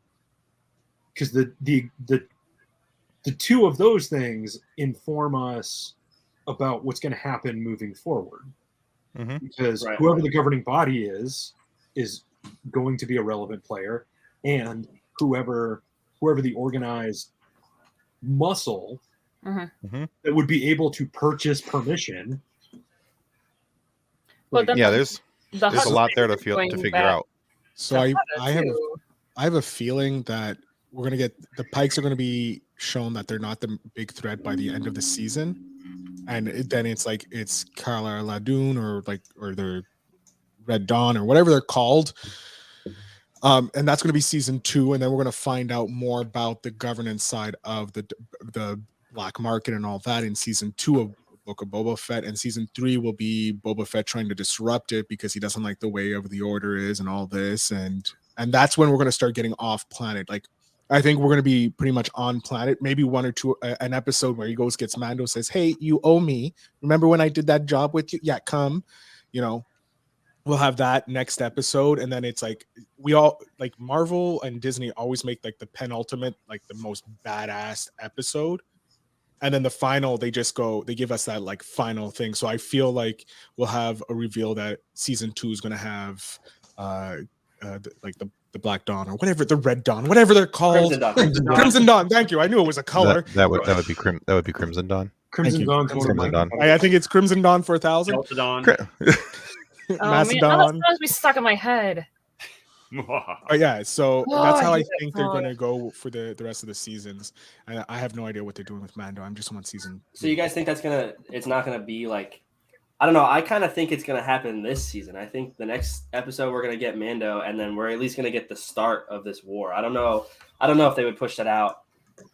[SPEAKER 8] Because the two of those things inform us about what's going to happen moving forward.
[SPEAKER 9] Mhm.
[SPEAKER 8] Because
[SPEAKER 5] Right.
[SPEAKER 8] whoever the governing body is going to be a relevant player, and whoever the organized muscle
[SPEAKER 3] Mm-hmm.
[SPEAKER 8] that would be able to purchase permission.
[SPEAKER 3] Well, then
[SPEAKER 9] There's
[SPEAKER 3] the
[SPEAKER 9] a
[SPEAKER 3] Hutts
[SPEAKER 9] lot there to
[SPEAKER 3] going
[SPEAKER 9] figure
[SPEAKER 3] back
[SPEAKER 9] out.
[SPEAKER 7] So
[SPEAKER 3] to
[SPEAKER 7] I
[SPEAKER 3] Hutta,
[SPEAKER 7] have
[SPEAKER 3] too.
[SPEAKER 7] I have a feeling that we're gonna get the Pikes are gonna be shown that they're not the big threat by the end of the season, and then it's like it's Cara Ladoon or the Red Dawn or whatever they're called, and that's gonna be season 2, and then we're gonna find out more about the governance side of the black market and all that in season 2 of Book of Boba Fett, and season 3 will be Boba Fett trying to disrupt it because he doesn't like the way of the Order is and all this, and that's when we're going to start getting off planet. Like I think we're going to be pretty much on planet. Maybe one or two, an episode where he goes, gets Mando, says, "Hey, you owe me. Remember when I did that job with you? Yeah, come." You know, we'll have that next episode. And then it's like, we all, like Marvel and Disney always make like the penultimate, like the most badass episode. And then the final, they just go, they give us that like final thing. So I feel like we'll have a reveal that season 2 is going to have like the Black Dawn or whatever, the Red Dawn, whatever they're called. Crimson Dawn. Thank you. I knew it was a color.
[SPEAKER 9] That would be Crimson Dawn.
[SPEAKER 8] Crimson Dawn.
[SPEAKER 9] Crimson Dawn.
[SPEAKER 7] I think it's Crimson Dawn 4000.
[SPEAKER 6] Delta Dawn.
[SPEAKER 3] Oh man, now that's supposed to be stuck in my head.
[SPEAKER 7] But yeah, so that's how I think they're
[SPEAKER 3] Oh.
[SPEAKER 7] going to go for the rest of the seasons. And I have no idea what they're doing with Mando. I'm just on season.
[SPEAKER 5] So you guys think it's not gonna be like, I don't know. I kind of think it's gonna happen this season. I think the next episode we're gonna get Mando, and then we're at least gonna get the start of this war. I don't know if they would push that out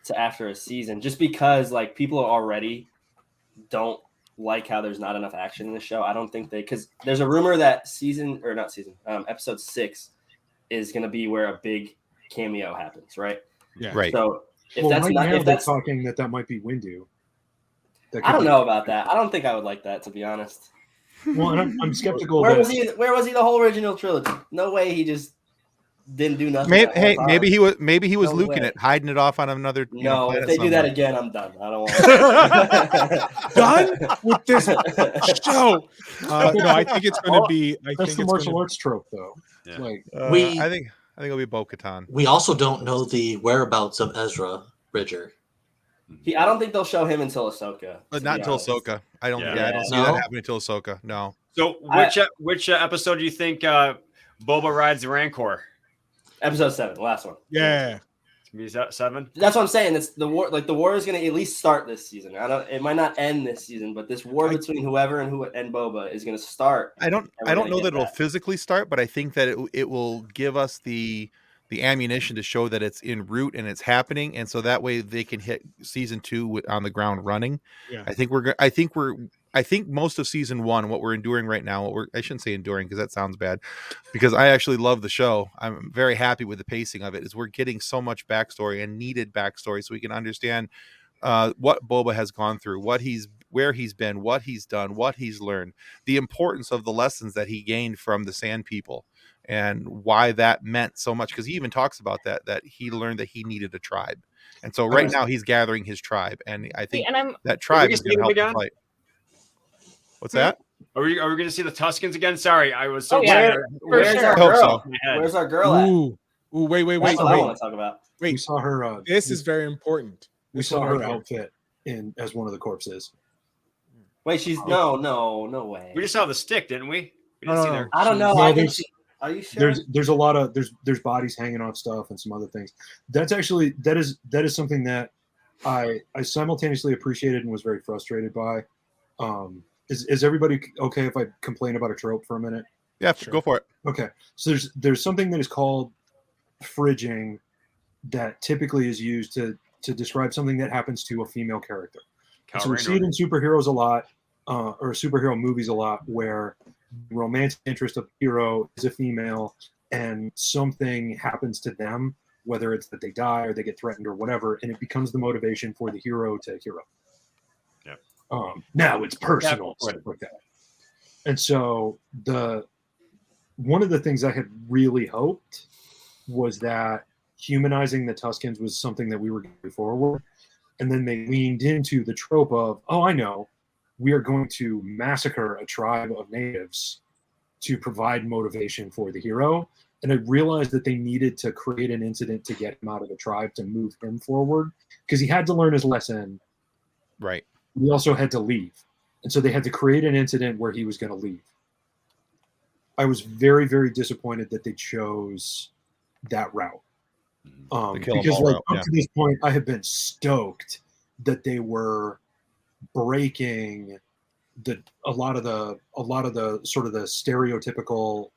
[SPEAKER 5] to after a season, just because like people already don't like how there's not enough action in the show. I don't think because there's a rumor that episode 6 is going to be where a big cameo happens, right?
[SPEAKER 7] Yeah.
[SPEAKER 9] Right.
[SPEAKER 5] So if
[SPEAKER 8] Well,
[SPEAKER 5] that's
[SPEAKER 8] right
[SPEAKER 5] not,
[SPEAKER 8] now
[SPEAKER 5] if
[SPEAKER 8] they're
[SPEAKER 5] that's,
[SPEAKER 8] talking that might be Windu. That
[SPEAKER 5] I
[SPEAKER 8] could
[SPEAKER 5] don't
[SPEAKER 8] be-
[SPEAKER 5] know about that. I don't think I would like that, to be honest.
[SPEAKER 8] Well, and I'm skeptical.
[SPEAKER 5] Where
[SPEAKER 8] that,
[SPEAKER 5] was he? Where was he the whole original trilogy? No way. He just didn't do nothing.
[SPEAKER 9] Maybe,
[SPEAKER 5] that whole time.
[SPEAKER 9] maybe he was
[SPEAKER 5] No
[SPEAKER 9] luking
[SPEAKER 5] way.
[SPEAKER 9] it, hiding it off on another.
[SPEAKER 5] No, if
[SPEAKER 9] planet
[SPEAKER 5] they do that
[SPEAKER 9] somewhere.
[SPEAKER 5] again, I'm done. I don't want.
[SPEAKER 7] Done with this show. No, I think it's going to be. I
[SPEAKER 8] That's
[SPEAKER 7] think
[SPEAKER 8] the
[SPEAKER 7] it's
[SPEAKER 8] martial
[SPEAKER 7] gonna,
[SPEAKER 8] arts trope, though.
[SPEAKER 6] Yeah.
[SPEAKER 8] Like,
[SPEAKER 9] I think it'll be Bo-Katan.
[SPEAKER 2] We also don't know the whereabouts of Ezra Bridger.
[SPEAKER 5] I don't think they'll show him until Ahsoka.
[SPEAKER 9] But
[SPEAKER 5] to
[SPEAKER 9] not
[SPEAKER 5] be
[SPEAKER 9] until
[SPEAKER 5] honest.
[SPEAKER 9] Ahsoka. I don't.
[SPEAKER 6] Yeah.
[SPEAKER 9] Yeah, I don't see
[SPEAKER 2] No?
[SPEAKER 9] that happening until Ahsoka. No.
[SPEAKER 6] So which episode do you think Boba rides the Rancor?
[SPEAKER 5] Episode 7, the last one.
[SPEAKER 7] yeah.
[SPEAKER 6] Is that 7?
[SPEAKER 5] That's what I'm saying. It's the war. Like the war is going to at least start this season. It might not end this season, but this war between whoever and Boba is going to start.
[SPEAKER 9] I don't
[SPEAKER 5] And we're
[SPEAKER 9] know
[SPEAKER 5] gonna
[SPEAKER 9] that
[SPEAKER 5] get
[SPEAKER 9] it'll
[SPEAKER 5] that.
[SPEAKER 9] physically start, but I think that it will give us the ammunition to show that it's en route and it's happening, and so that way they can hit season 2 on the ground running.
[SPEAKER 7] Yeah.
[SPEAKER 9] I think most of season 1, what we're enduring right now, I shouldn't say enduring because that sounds bad, because I actually love the show. I'm very happy with the pacing of it. Is we're getting so much backstory and needed backstory so we can understand what Boba has gone through, where he's been, what he's done, what he's learned, the importance of the lessons that he gained from the Sand People, and why that meant so much. Because he even talks about that he learned that he needed a tribe, and so right now he's gathering his tribe, and I think that tribe is going to help him fight. What's that?
[SPEAKER 6] Are we going to see the Tuskens again? Sorry, I was so
[SPEAKER 3] Oh, yeah.
[SPEAKER 6] tired.
[SPEAKER 5] Where's
[SPEAKER 3] sure.
[SPEAKER 5] our
[SPEAKER 9] I hope
[SPEAKER 5] girl?
[SPEAKER 6] My head.
[SPEAKER 5] Where's our girl at?
[SPEAKER 7] Ooh, wait,
[SPEAKER 5] That's what I
[SPEAKER 7] wait.
[SPEAKER 5] want to talk about.
[SPEAKER 8] we
[SPEAKER 7] Wait,
[SPEAKER 8] saw her.
[SPEAKER 7] this is very important.
[SPEAKER 8] We
[SPEAKER 7] This
[SPEAKER 8] saw
[SPEAKER 7] one
[SPEAKER 8] her
[SPEAKER 7] right here.
[SPEAKER 8] outfit as one of the corpses.
[SPEAKER 5] Wait, she's no way.
[SPEAKER 6] We just saw the stick, didn't we? We didn't
[SPEAKER 7] No,
[SPEAKER 6] see
[SPEAKER 7] no,
[SPEAKER 6] their.
[SPEAKER 7] no.
[SPEAKER 5] I don't know.
[SPEAKER 8] No,
[SPEAKER 5] I think
[SPEAKER 8] there's-
[SPEAKER 5] are you sure?
[SPEAKER 8] There's a lot of there's bodies hanging off stuff and some other things. That's actually that is something that I simultaneously appreciated and was very frustrated by. Is everybody okay if I complain about a trope for a minute?
[SPEAKER 9] Yeah,
[SPEAKER 7] Sure.
[SPEAKER 9] go for it.
[SPEAKER 8] Okay, so there's something that is called fridging that typically is used to describe something that happens to a female character.
[SPEAKER 6] Cal
[SPEAKER 8] So we see it in superheroes a lot, or superhero movies a lot, where the romantic interest of the hero is a female, and something happens to them, whether it's that they die or they get threatened or whatever, and it becomes the motivation for the hero to hero.
[SPEAKER 6] Yep.
[SPEAKER 8] Now it's personal, stuff like that. And so one of the things I had really hoped was that humanizing the Tuskens was something that we were going forward. And then they leaned into the trope of, oh, I know, we are going to massacre a tribe of natives to provide motivation for the hero. And I realized that they needed to create an incident to get him out of the tribe to move him forward, because he had to learn his lesson.
[SPEAKER 9] Right.
[SPEAKER 8] He also had to leave. And so they had to create an incident where he was going to leave. I was very, very disappointed that they chose that route.
[SPEAKER 9] The kill 'em
[SPEAKER 8] Because
[SPEAKER 9] all
[SPEAKER 8] like
[SPEAKER 9] route,
[SPEAKER 8] up
[SPEAKER 9] yeah.
[SPEAKER 8] to this point, I have been stoked that they were breaking a lot of the sort of the stereotypical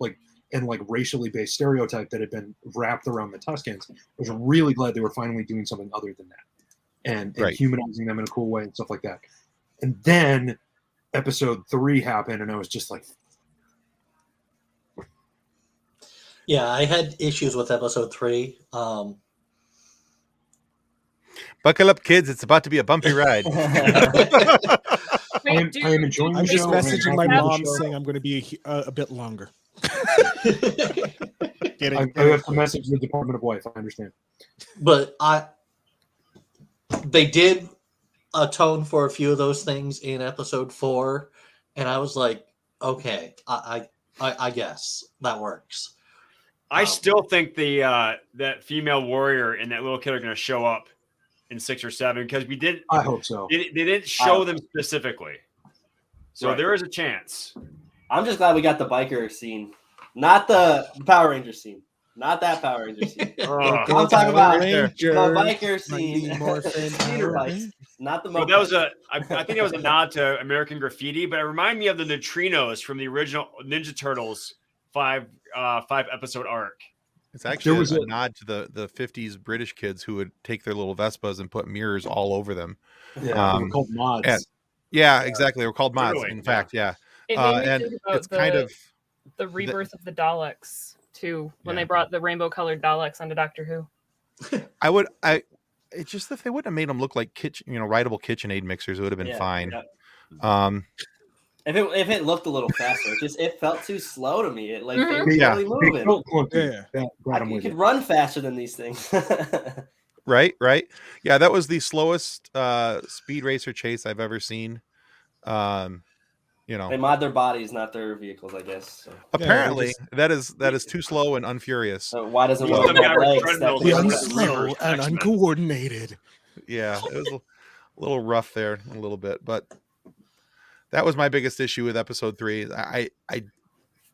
[SPEAKER 8] and racially based stereotype that had been wrapped around the Tuskens. I was really glad they were finally doing something other than that and
[SPEAKER 9] Right.
[SPEAKER 8] humanizing them in a cool way and stuff like that. And then episode 3 happened, and I was just like,
[SPEAKER 2] Yeah, I had issues with episode 3.
[SPEAKER 9] Buckle up, kids. It's about to be a bumpy ride.
[SPEAKER 8] I am enjoying
[SPEAKER 7] I'm
[SPEAKER 8] the
[SPEAKER 7] just
[SPEAKER 8] show.
[SPEAKER 7] messaging my
[SPEAKER 8] I'm happy with
[SPEAKER 7] mom
[SPEAKER 8] the show.
[SPEAKER 7] saying I'm going to be a bit longer.
[SPEAKER 8] I have to message the Department of Life. I understand.
[SPEAKER 2] But they did atone for a few of those things in episode 4, and I was like, okay, I guess that works.
[SPEAKER 6] I still think that female warrior and that little kid are going to show up in 6 or 7 because we did.
[SPEAKER 8] I hope so.
[SPEAKER 6] They didn't show them specifically, so
[SPEAKER 5] Right.
[SPEAKER 6] there is a chance.
[SPEAKER 5] I'm just glad we got the biker scene, not the Power Ranger scene, not that Power Ranger scene.
[SPEAKER 6] Ugh.
[SPEAKER 5] I'm talking about the
[SPEAKER 7] Ranger,
[SPEAKER 5] biker scene,
[SPEAKER 7] Mighty Morphin
[SPEAKER 5] speeder
[SPEAKER 7] Power
[SPEAKER 5] bikes, not the
[SPEAKER 6] Well,
[SPEAKER 5] moped.
[SPEAKER 6] that was I think that was a nod to American Graffiti, but it reminded me of the neutrinos from the original Ninja Turtles 5 episode arc.
[SPEAKER 9] It's actually
[SPEAKER 8] was
[SPEAKER 9] a
[SPEAKER 8] a-
[SPEAKER 9] nod to the 50s British kids who would take their little Vespas and put mirrors all over them.
[SPEAKER 8] Yeah, they were called mods.
[SPEAKER 9] and- Yeah, exactly. They were called mods.
[SPEAKER 6] Literally,
[SPEAKER 9] In fact, yeah.
[SPEAKER 3] It made me
[SPEAKER 9] And
[SPEAKER 3] think about
[SPEAKER 9] it's kind of
[SPEAKER 3] the rebirth of the Daleks too, when
[SPEAKER 9] Yeah.
[SPEAKER 3] they brought the rainbow-colored Daleks onto Doctor Who.
[SPEAKER 9] it's just if they wouldn't have made them look like rideable KitchenAid mixers, it would have been
[SPEAKER 5] Yeah,
[SPEAKER 9] fine.
[SPEAKER 5] yeah.
[SPEAKER 9] If
[SPEAKER 5] If it looked a little faster, it felt too slow to me. It like they
[SPEAKER 3] Mhm.
[SPEAKER 5] were
[SPEAKER 9] Yeah.
[SPEAKER 5] really
[SPEAKER 8] They
[SPEAKER 5] moving.
[SPEAKER 8] felt clunky.
[SPEAKER 7] Yeah.
[SPEAKER 8] That I'm
[SPEAKER 5] You
[SPEAKER 8] with
[SPEAKER 5] could
[SPEAKER 8] you.
[SPEAKER 5] run faster than these things.
[SPEAKER 9] right. Yeah, that was the slowest speed racer chase I've ever seen.
[SPEAKER 5] They mod their bodies, not their vehicles, I guess. So,
[SPEAKER 9] apparently that is too slow and unfurious.
[SPEAKER 5] so why doesn't
[SPEAKER 6] Well,
[SPEAKER 5] one
[SPEAKER 6] some
[SPEAKER 5] have
[SPEAKER 6] guy with
[SPEAKER 5] legs?
[SPEAKER 6] treadmills
[SPEAKER 5] That
[SPEAKER 7] The
[SPEAKER 5] can-
[SPEAKER 6] Reverse
[SPEAKER 7] unslow and
[SPEAKER 6] X-Men.
[SPEAKER 7] uncoordinated.
[SPEAKER 9] Yeah, it was a little rough there, a little bit, but that was my biggest issue with episode 3. I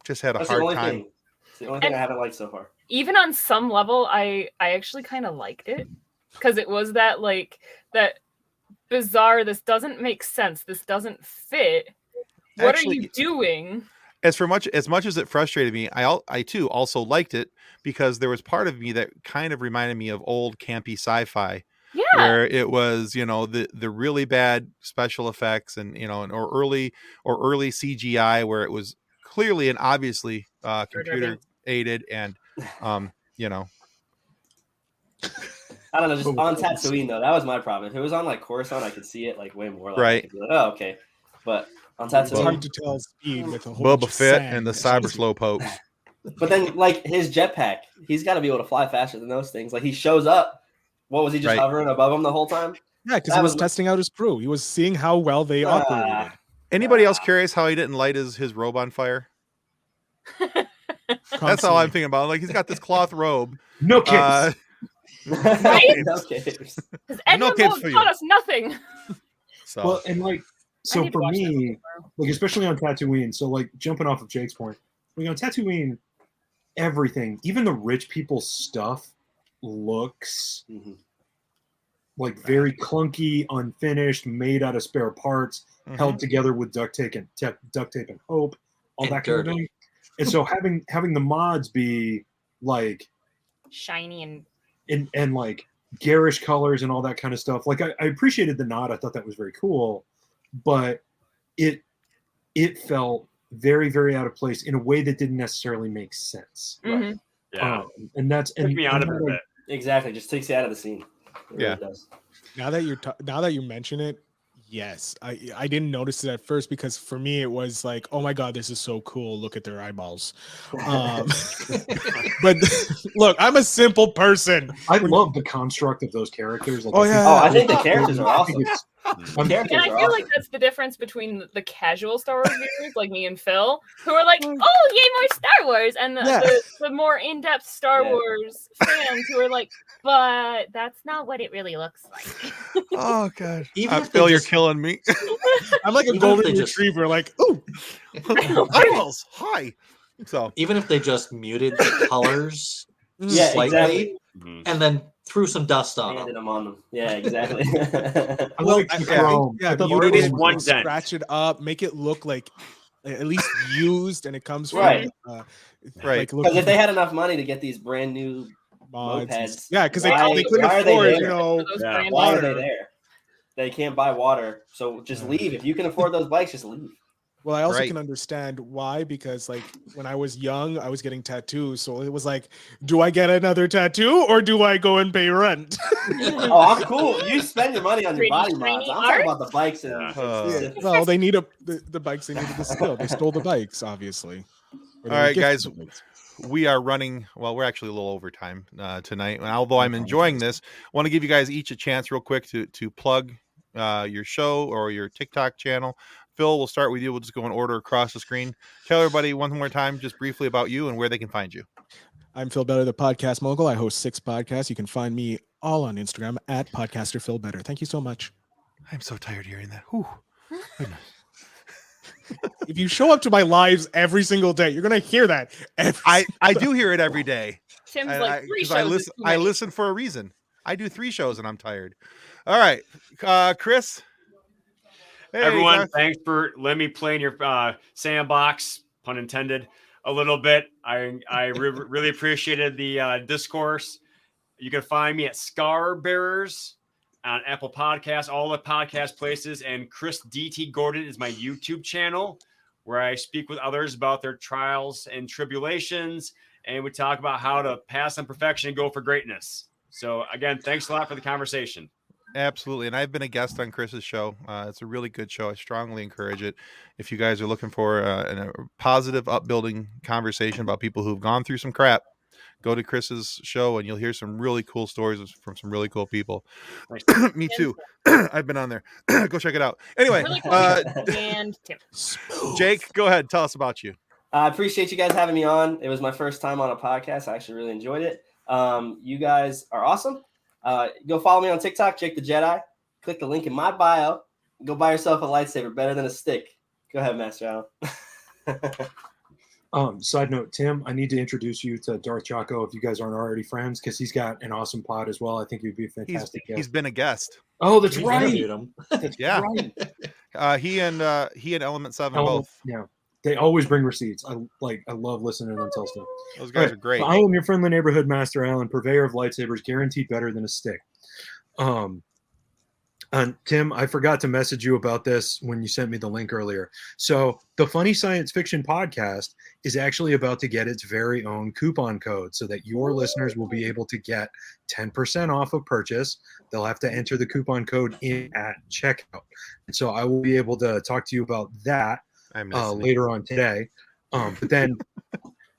[SPEAKER 9] just had a
[SPEAKER 5] That's the
[SPEAKER 9] hard
[SPEAKER 5] only
[SPEAKER 9] time.
[SPEAKER 5] thing. It's the only thing I haven't liked so far.
[SPEAKER 3] Even on some level, I actually kind of liked it because it was that bizarre. This doesn't make sense. This doesn't fit. What are you doing?
[SPEAKER 9] As much as it frustrated me, I too also liked it because there was part of me that kind of reminded me of old campy sci-fi,
[SPEAKER 3] Yeah.
[SPEAKER 9] where it was the really bad special effects and or early CGI where it was clearly and obviously computer aided and
[SPEAKER 5] I don't know, just on Tatooine though, that was my problem. If it was on like Coruscant, I could see it like way more. Like,
[SPEAKER 9] Right.
[SPEAKER 5] I could be like, oh, okay. But on
[SPEAKER 7] It's hard
[SPEAKER 5] Tatooine,
[SPEAKER 7] to tell speed with a whole
[SPEAKER 9] Boba
[SPEAKER 7] bunch of
[SPEAKER 9] Fett
[SPEAKER 7] sand.
[SPEAKER 9] and the
[SPEAKER 7] It's
[SPEAKER 9] cyber
[SPEAKER 7] easy.
[SPEAKER 9] slowpoke.
[SPEAKER 5] but then like his jetpack, he's got to be able to fly faster than those things. Like he shows up. What was he just
[SPEAKER 9] Right.
[SPEAKER 5] hovering above him the whole time?
[SPEAKER 7] Yeah, because
[SPEAKER 5] That
[SPEAKER 7] he was
[SPEAKER 5] was-
[SPEAKER 7] testing out his crew. He was seeing how well they
[SPEAKER 5] Ah.
[SPEAKER 7] operated.
[SPEAKER 9] Anybody else curious how he didn't light his robe on fire? That's all I'm thinking about. Like he's got this cloth robe.
[SPEAKER 8] No kids.
[SPEAKER 3] Right?
[SPEAKER 5] Okay.
[SPEAKER 3] Because
[SPEAKER 9] No
[SPEAKER 3] Edmund
[SPEAKER 9] kids
[SPEAKER 3] Bolt
[SPEAKER 9] for you.
[SPEAKER 3] taught us nothing.
[SPEAKER 9] So
[SPEAKER 8] Well, and like,
[SPEAKER 3] I
[SPEAKER 8] so
[SPEAKER 3] need to
[SPEAKER 8] for
[SPEAKER 3] watch that
[SPEAKER 8] me,
[SPEAKER 3] tomorrow.
[SPEAKER 8] like especially on Tatooine. So like jumping off of Jake's point, on Tatooine, everything, even the rich people's stuff, looks
[SPEAKER 5] Mhm.
[SPEAKER 8] like very clunky, unfinished, made out of spare parts,
[SPEAKER 9] mhm.
[SPEAKER 8] held together with duct tape and hope, all
[SPEAKER 2] And
[SPEAKER 8] that kind of
[SPEAKER 2] dirty.
[SPEAKER 8] thing. And so having the mods be like
[SPEAKER 3] Shiny and
[SPEAKER 8] and like garish colors and all that kind of stuff. Like I appreciated the nod. I thought that was very cool, but it felt very, very out of place in a way that didn't necessarily make sense.
[SPEAKER 3] Mhm.
[SPEAKER 6] Yeah,
[SPEAKER 8] And that's
[SPEAKER 6] took me out of it a bit.
[SPEAKER 5] Exactly. Just takes you out of the scene. It really
[SPEAKER 9] Yeah.
[SPEAKER 5] does.
[SPEAKER 7] Now that you mention it, yes, I didn't notice it at first because for me it was like, oh my god, this is so cool. Look at their eyeballs. But look, I'm a simple person.
[SPEAKER 8] I love the construct of those characters. Like,
[SPEAKER 7] Oh, yeah.
[SPEAKER 5] Oh, I think the characters are
[SPEAKER 8] I think
[SPEAKER 5] awesome.
[SPEAKER 8] it's-
[SPEAKER 5] The characters
[SPEAKER 3] And I
[SPEAKER 5] are
[SPEAKER 3] feel
[SPEAKER 5] awesome.
[SPEAKER 3] like that's the difference between the casual Star Wars viewers like me and Phil, who are like, oh, yay, more Star Wars, and
[SPEAKER 7] Yeah.
[SPEAKER 3] the more in-depth Star
[SPEAKER 5] Yeah.
[SPEAKER 3] Wars fans who are like, but that's not what it really looks like.
[SPEAKER 9] Oh god.
[SPEAKER 2] Even if they
[SPEAKER 9] Phil, you're
[SPEAKER 2] just-
[SPEAKER 9] killing me.
[SPEAKER 7] I'm like a
[SPEAKER 2] Even if
[SPEAKER 7] golden
[SPEAKER 2] they just-
[SPEAKER 7] retriever, like, ooh,
[SPEAKER 9] Eyeballs. Hi. So
[SPEAKER 2] Even if they just muted the colors
[SPEAKER 5] Yeah,
[SPEAKER 2] slightly
[SPEAKER 5] exactly.
[SPEAKER 6] Mhm.
[SPEAKER 2] and then threw some dust on
[SPEAKER 5] Handed
[SPEAKER 2] them.
[SPEAKER 5] them on them. Yeah, exactly.
[SPEAKER 8] I like the chrome.
[SPEAKER 7] yeah,
[SPEAKER 8] I thought
[SPEAKER 7] you
[SPEAKER 8] the
[SPEAKER 7] did
[SPEAKER 8] chrome was
[SPEAKER 6] one
[SPEAKER 8] awesome.
[SPEAKER 6] dent.
[SPEAKER 7] scratch it up, make it look like at least used, and it comes from
[SPEAKER 5] Right.
[SPEAKER 9] Right.
[SPEAKER 7] Like, look,
[SPEAKER 5] Because if they had enough money to get these brand new,
[SPEAKER 7] mods, and-
[SPEAKER 5] mopeds,
[SPEAKER 7] yeah, because
[SPEAKER 5] why-
[SPEAKER 7] they couldn't
[SPEAKER 5] why are they
[SPEAKER 7] afford,
[SPEAKER 5] there?
[SPEAKER 7] you know,
[SPEAKER 3] Those
[SPEAKER 6] Yeah.
[SPEAKER 3] brand
[SPEAKER 5] why
[SPEAKER 3] new-
[SPEAKER 5] are they there? They can't buy water, so just leave. If you can afford those bikes, just leave.
[SPEAKER 7] Well, I also
[SPEAKER 9] Right.
[SPEAKER 7] can understand why, because like when I was young, I was getting tattoos. So it was like, do I get another tattoo or do I go and pay rent?
[SPEAKER 5] Oh, I'm cool. You spend your money on your
[SPEAKER 3] Pretty
[SPEAKER 5] body
[SPEAKER 3] shiny
[SPEAKER 5] mods. I'm
[SPEAKER 3] art?
[SPEAKER 5] talking about the bikes and,
[SPEAKER 6] Yeah.
[SPEAKER 5] and
[SPEAKER 9] Uh,
[SPEAKER 5] specific-
[SPEAKER 7] Well, they need the bikes they needed to steal. They stole the bikes, obviously. Or they
[SPEAKER 9] All
[SPEAKER 7] were
[SPEAKER 9] right, guys.
[SPEAKER 7] gifted the bikes.
[SPEAKER 9] We are running. Well, we're actually a little overtime tonight. And although I'm enjoying this, I want to give you guys each a chance, real quick, to plug your show or your TikTok channel. Phil, we'll start with you. We'll just go in order across the screen. Tell everybody one more time, just briefly, about you and where they can find you.
[SPEAKER 7] I'm Phil Better, the podcast mogul. I host 6 podcasts. You can find me all on Instagram at podcaster Phil Better. Thank you so much.
[SPEAKER 9] I'm so tired of hearing that. Whew. Goodness.
[SPEAKER 7] If you show up to my lives every single day, you're gonna hear that.
[SPEAKER 9] I do hear it every day.
[SPEAKER 3] Tim's like 3 shows.
[SPEAKER 9] I
[SPEAKER 3] is
[SPEAKER 9] listen.
[SPEAKER 3] too
[SPEAKER 9] I
[SPEAKER 3] many.
[SPEAKER 9] listen for a reason. I do 3 shows and I'm tired. All right, Chris. Hey,
[SPEAKER 6] Everyone,
[SPEAKER 9] Garth.
[SPEAKER 6] thanks for letting me play in your sandbox, pun intended, a little bit. I really appreciated the discourse. You can find me at Scar Bearers on Apple Podcasts, all the podcast places, and Chris DT Gordon is my YouTube channel where I speak with others about their trials and tribulations, and we talk about how to pass on perfection and go for greatness. So again, thanks a lot for the conversation.
[SPEAKER 9] Absolutely. And I've been a guest on Chris's show. It's a really good show. I strongly encourage it. If you guys are looking for a positive, upbuilding conversation about people who've gone through some crap, go to Chris's show and you'll hear some really cool stories from some really cool people. Me too. I've been on there. Go check it out. Anyway,
[SPEAKER 3] Really cool. And Tim.
[SPEAKER 9] Jake, go ahead. Tell us about you.
[SPEAKER 5] I appreciate you guys having me on. It was my first time on a podcast. I actually really enjoyed it. You guys are awesome. Go follow me on TikTok, Jake the Jedi. Click the link in my bio. Go buy yourself a lightsaber, better than a stick. Go ahead, Master Allen.
[SPEAKER 8] Side note, Tim, I need to introduce you to Darth Chaco if you guys aren't already friends, because he's got an awesome pod as well. I think you'd be a fantastic guest.
[SPEAKER 9] He's been a guest.
[SPEAKER 8] Oh, that's
[SPEAKER 2] We
[SPEAKER 8] right.
[SPEAKER 2] interviewed him.
[SPEAKER 8] That's
[SPEAKER 9] Yeah.
[SPEAKER 8] right.
[SPEAKER 9] He and Element 7
[SPEAKER 8] Element-
[SPEAKER 9] both.
[SPEAKER 8] Yeah. They always bring receipts. I love listening to them tell stuff.
[SPEAKER 9] Those guys
[SPEAKER 8] All right.
[SPEAKER 9] are great.
[SPEAKER 8] I am your friendly neighborhood Master Allen, purveyor of lightsabers, guaranteed better than a stick. And Tim, I forgot to message you about this when you sent me the link earlier. So the Funny Science Fiction podcast is actually about to get its very own coupon code so that your listeners will be able to get 10% off of purchase. They'll have to enter the coupon code in at checkout. And so I will be able to talk to you about that
[SPEAKER 9] I'm listening.
[SPEAKER 8] later on today. But then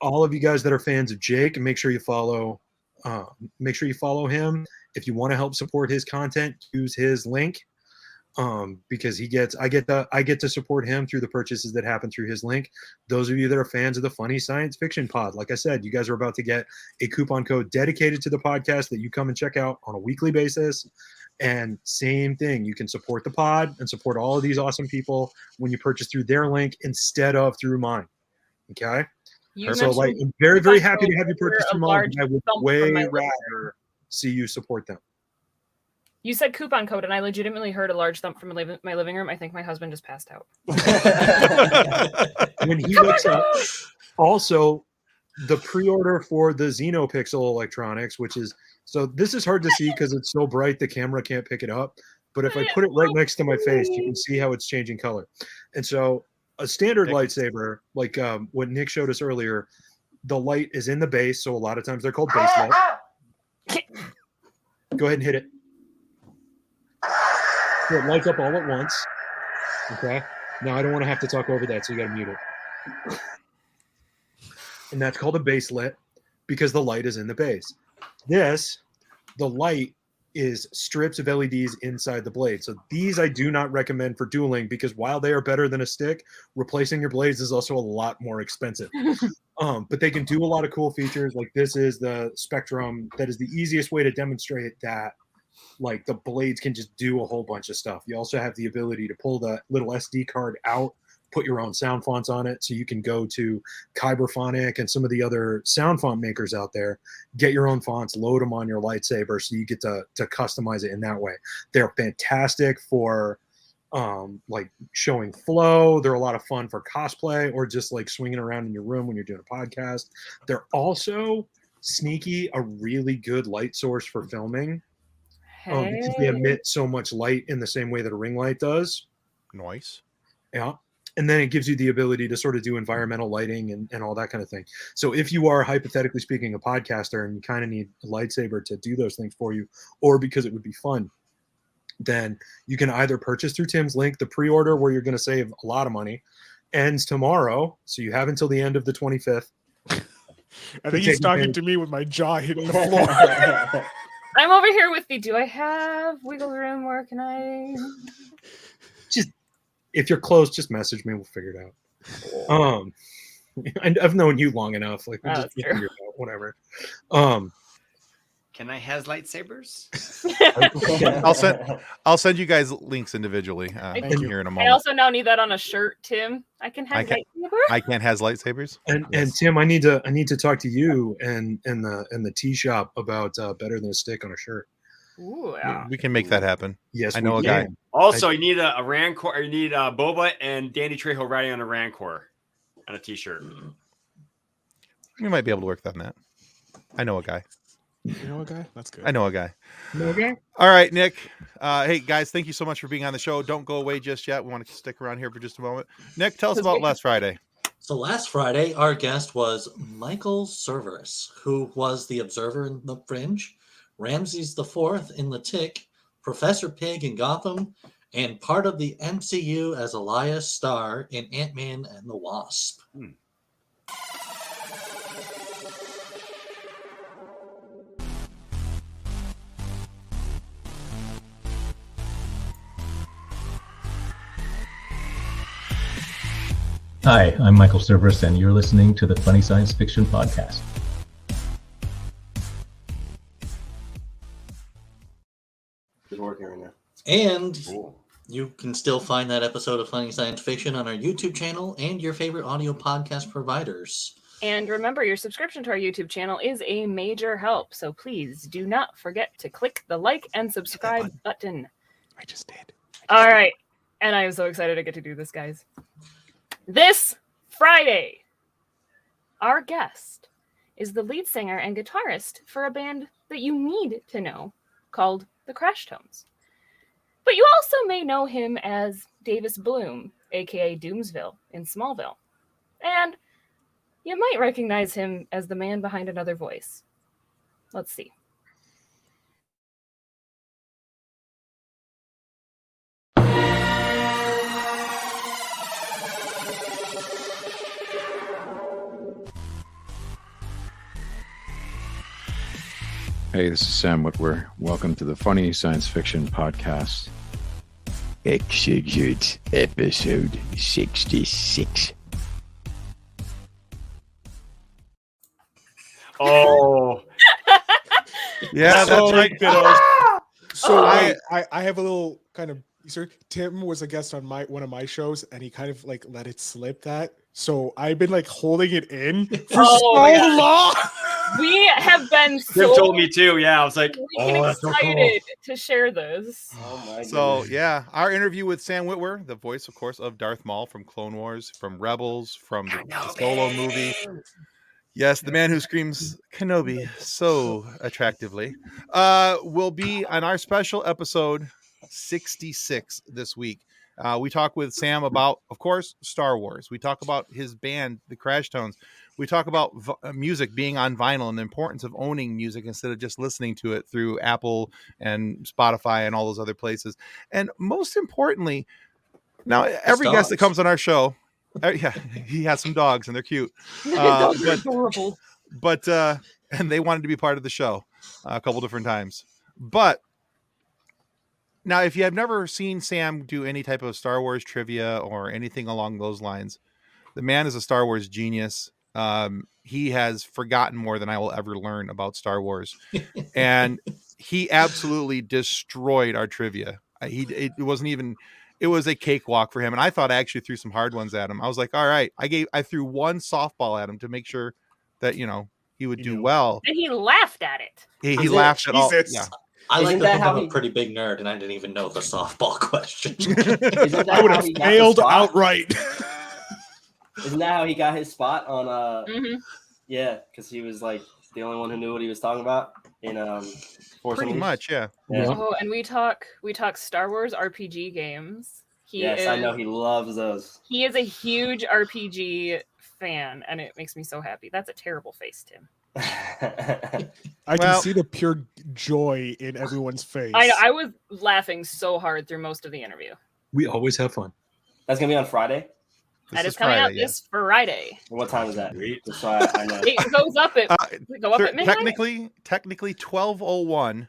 [SPEAKER 8] all of you guys that are fans of Jake, make sure you follow him. If you want to help support his content, use his link. Because I get to support him through the purchases that happen through his link. Those of you that are fans of the Funny Science Fiction Pod, like I said, you guys are about to get a coupon code dedicated to the podcast that you come and check out on a weekly basis. And same thing, you can support the pod and support all of these awesome people when you purchase through their link instead of through mine. Okay.
[SPEAKER 3] You
[SPEAKER 8] So like,
[SPEAKER 3] mentioned
[SPEAKER 8] I'm very, very
[SPEAKER 3] coupon
[SPEAKER 8] happy to
[SPEAKER 3] code
[SPEAKER 8] have you
[SPEAKER 3] for
[SPEAKER 8] purchase
[SPEAKER 3] a
[SPEAKER 8] through mine.
[SPEAKER 3] large
[SPEAKER 8] But I would
[SPEAKER 3] bump from
[SPEAKER 8] way
[SPEAKER 3] my
[SPEAKER 8] rather see you support them.
[SPEAKER 3] You said coupon code, and I legitimately heard a large thump from my living room. I think my husband just passed out.
[SPEAKER 8] When he looks up, also the pre-order for the Xenopixel electronics, which is, so this is hard to see because it's so bright the camera can't pick it up. But if I put it right next to my face, you can see how it's changing color. And so a standard lightsaber, like what Nick showed us earlier, the light is in the base. So a lot of times they're called base light. Go ahead and hit it. So it lights up all at once. Okay. Now I don't want to have to talk over that, so you got to mute it. And that's called a base lit because the light is in the base. The light is strips of LEDs inside the blade. So these I do not recommend for dueling because while they are better than a stick, replacing your blades is also a lot more expensive. But they can do a lot of cool features. Like this is the Spectrum. That is the easiest way to demonstrate that. Like the blades can just do a whole bunch of stuff. You also have the ability to pull the little SD card out, put your own sound fonts on it. So you can go to Kyberphonic and some of the other sound font makers out there, get your own fonts, load them on your lightsaber. So you get to customize it in that way. They're fantastic for like showing flow. They're a lot of fun for cosplay or just like swinging around in your room when you're doing a podcast. They're also sneaky, a really good light source for filming. Because they emit so much light in the same way that a ring light does.
[SPEAKER 9] Noise.
[SPEAKER 8] Yeah. and then it gives you the ability to sort of do environmental lighting and all that kind of thing. So if you are, hypothetically speaking, a podcaster and you kind of need a lightsaber to do those things for you, or because it would be fun, then you can either purchase through Tim's link. The pre-order, where you're going to save a lot of money, ends tomorrow, so you have until the end of the 25th.
[SPEAKER 7] I think he's talking to me with my jaw hitting the floor.
[SPEAKER 3] I'm over here with the, do I have wiggle room or can I?
[SPEAKER 8] Just, if you're close, just message me. We'll figure it out. I've known you long enough. Like, we'll just figure it out, whatever.
[SPEAKER 6] Can I has lightsabers?
[SPEAKER 9] I'll send you guys links individually here in a moment.
[SPEAKER 3] I also now need that on a shirt, Tim. I can have lightsaber.
[SPEAKER 9] I can't has lightsabers.
[SPEAKER 8] And Tim, I need to talk to you and the tea shop about Better Than a Stick on a shirt.
[SPEAKER 3] Ooh, yeah.
[SPEAKER 9] We can make that happen.
[SPEAKER 8] Yes,
[SPEAKER 9] I know a guy.
[SPEAKER 6] Also, you need a Rancor. Or you need Boba and Danny Trejo riding on a Rancor on a T-shirt.
[SPEAKER 9] We might be able to work on that. I know a guy.
[SPEAKER 7] You know a guy? That's good.
[SPEAKER 9] I know a guy.
[SPEAKER 8] Okay.
[SPEAKER 9] All right, Nick. Hey, guys, thank you so much for being on the show. Don't go away just yet. We want to stick around here for just a moment. Nick, tell us about last Friday.
[SPEAKER 2] So last Friday, our guest was Michael Cerverus, who was the Observer in The Fringe, Ramses IV in The Tick, Professor Pig in Gotham, and part of the MCU as Elias Starr in Ant-Man and the Wasp.
[SPEAKER 10] Hi, I'm Michael Cerverus, and you're listening to the Funny Science Fiction Podcast.
[SPEAKER 5] It's working right now.
[SPEAKER 2] And you can still find that episode of Funny Science Fiction on our YouTube channel and your favorite audio podcast providers.
[SPEAKER 3] And remember, your subscription to our YouTube channel is a major help. So please do not forget to click the like and subscribe button.
[SPEAKER 7] I just did.
[SPEAKER 3] All right. And I am so excited to get to do this, guys. This Friday, our guest is the lead singer and guitarist for a band that you need to know called the Crash Tones. But you also may know him as Davis Bloom, aka Doomsville in Smallville. And you might recognize him as the man behind Another Voice. Let's see.
[SPEAKER 11] Hey, this is Sam Whitwer. Welcome to the Funny Science Fiction Podcast. Execute episode 66.
[SPEAKER 6] Oh.
[SPEAKER 9] Yeah, that's right, kiddos.
[SPEAKER 7] So I have a little kind of Tim was a guest on one of my shows, and he kind of like let it slip that. So I've been like holding it in for so long.
[SPEAKER 3] We have been
[SPEAKER 6] Tim told me too. Yeah, I was like,
[SPEAKER 3] excited to share this.
[SPEAKER 5] Oh my goodness.
[SPEAKER 9] So yeah, our interview with Sam Witwer, the voice, of course, of Darth Maul from Clone Wars, from Rebels, from the Solo movie. Yes, the man who screams Kenobi so attractively, will be on our special episode 66 this week. We talk with Sam about, of course, Star Wars. We talk about his band, the Crash Tones. We talk about music being on vinyl and the importance of owning music instead of just listening to it through Apple and Spotify and all those other places. And most importantly, now every guest that comes on our show, yeah, he has some dogs and they're cute.
[SPEAKER 3] Dogs are adorable.
[SPEAKER 9] But and they wanted to be part of the show a couple different times. But now, if you have never seen Sam do any type of Star Wars trivia or anything along those lines, the man is a Star Wars genius. He has forgotten more than I will ever learn about Star Wars. And he absolutely destroyed our trivia. It was a cakewalk for him. And I thought I actually threw some hard ones at him. I was like, all right, I threw one softball at him to make sure that, he would do well.
[SPEAKER 3] And he laughed at it.
[SPEAKER 9] He laughed at all. Yeah.
[SPEAKER 2] I like to think I'm a pretty big nerd, and I didn't even know the softball question.
[SPEAKER 7] I would have failed outright.
[SPEAKER 5] Isn't that how he got his spot on?
[SPEAKER 3] Mm-hmm.
[SPEAKER 5] Yeah, because he was like the only one who knew what he was talking about in Force
[SPEAKER 9] Pretty
[SPEAKER 5] Unleashed.
[SPEAKER 9] much, yeah.
[SPEAKER 3] Oh, and we talk Star Wars RPG games.
[SPEAKER 5] Yes, I know he loves those.
[SPEAKER 3] He is a huge RPG fan, and it makes me so happy. That's a terrible face, Tim.
[SPEAKER 7] I can see the pure joy in everyone's face.
[SPEAKER 3] I know. I was laughing so hard through most of the interview.
[SPEAKER 8] We always have fun.
[SPEAKER 5] That's gonna be on Friday.
[SPEAKER 3] That is coming out this Friday.
[SPEAKER 5] What time is that? Just so I know.
[SPEAKER 3] It goes up at midnight.
[SPEAKER 9] Technically 12:01.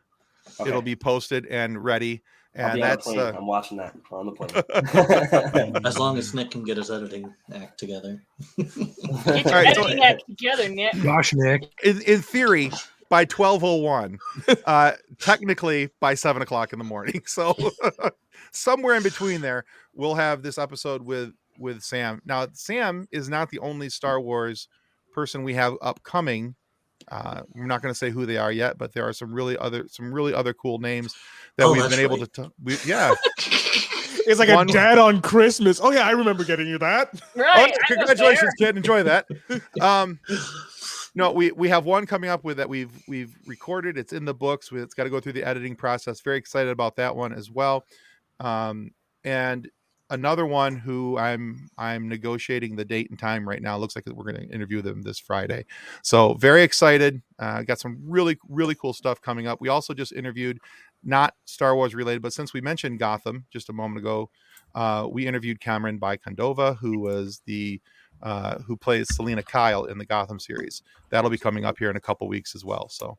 [SPEAKER 5] Okay.
[SPEAKER 9] It'll be posted and ready.
[SPEAKER 5] I'll
[SPEAKER 9] And
[SPEAKER 5] be on the
[SPEAKER 9] that's
[SPEAKER 5] plane. I'm watching that on the plane.
[SPEAKER 2] As long as Nick can get his editing act together.
[SPEAKER 3] Get your editing act together, Nick.
[SPEAKER 8] Gosh, Nick.
[SPEAKER 9] in theory by 12:01. Technically by 7:00 in the morning. So somewhere in between there, we'll have this episode with Sam. Now, Sam is not the only Star Wars person we have upcoming. We're not going to say who they are yet, but there are some really other cool names that we've been able to. Yeah,
[SPEAKER 7] it's like a dad on Christmas. Oh yeah, I remember getting you that.
[SPEAKER 3] Right.
[SPEAKER 9] Oh, congratulations, kid. Enjoy that. No, we have one coming up with that we've recorded. It's in the books. It's got to go through the editing process. Very excited about that one as well. And another one who I'm negotiating the date and time right now. Looks like we're going to interview them this Friday. So very excited. Got some really, really cool stuff coming up. We also just interviewed, not Star Wars related, but since we mentioned Gotham just a moment ago, we interviewed Cameron Bicondova, who was who plays Selena Kyle in the Gotham series. That'll be coming up here in a couple weeks as well. So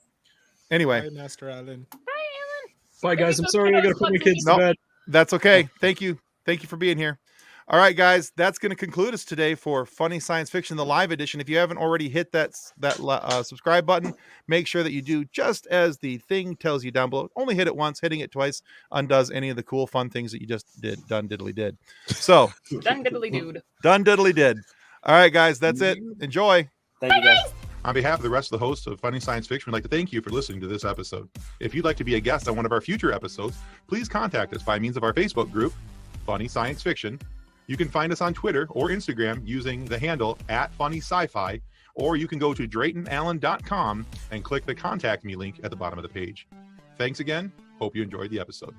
[SPEAKER 9] anyway.
[SPEAKER 7] Bye, Master Allen.
[SPEAKER 3] Bye, Alan.
[SPEAKER 8] Bye, guys. I'm sorry I got to put my kids to bed.
[SPEAKER 9] That's okay. Thank you. Thank you for being here. All right, guys, that's going to conclude us today for Funny Science Fiction, the live edition. If you haven't already hit that subscribe button, make sure that you do just as the thing tells you down below. Only hit it once. Hitting it twice undoes any of the cool, fun things that you just did. Done diddly did. So
[SPEAKER 3] done diddly dude.
[SPEAKER 9] Done diddly did. All right, guys, that's it. Enjoy.
[SPEAKER 5] Thank you, guys.
[SPEAKER 1] On behalf of the rest of the hosts of Funny Science Fiction, we'd like to thank you for listening to this episode. If you'd like to be a guest on one of our future episodes, please contact us by means of our Facebook group, Funny Science Fiction. You can find us on Twitter or Instagram using the handle @FunnySci-Fi, or you can go to DraytonAllen.com and click the Contact Me link at the bottom of the page. Thanks again. Hope you enjoyed the episode.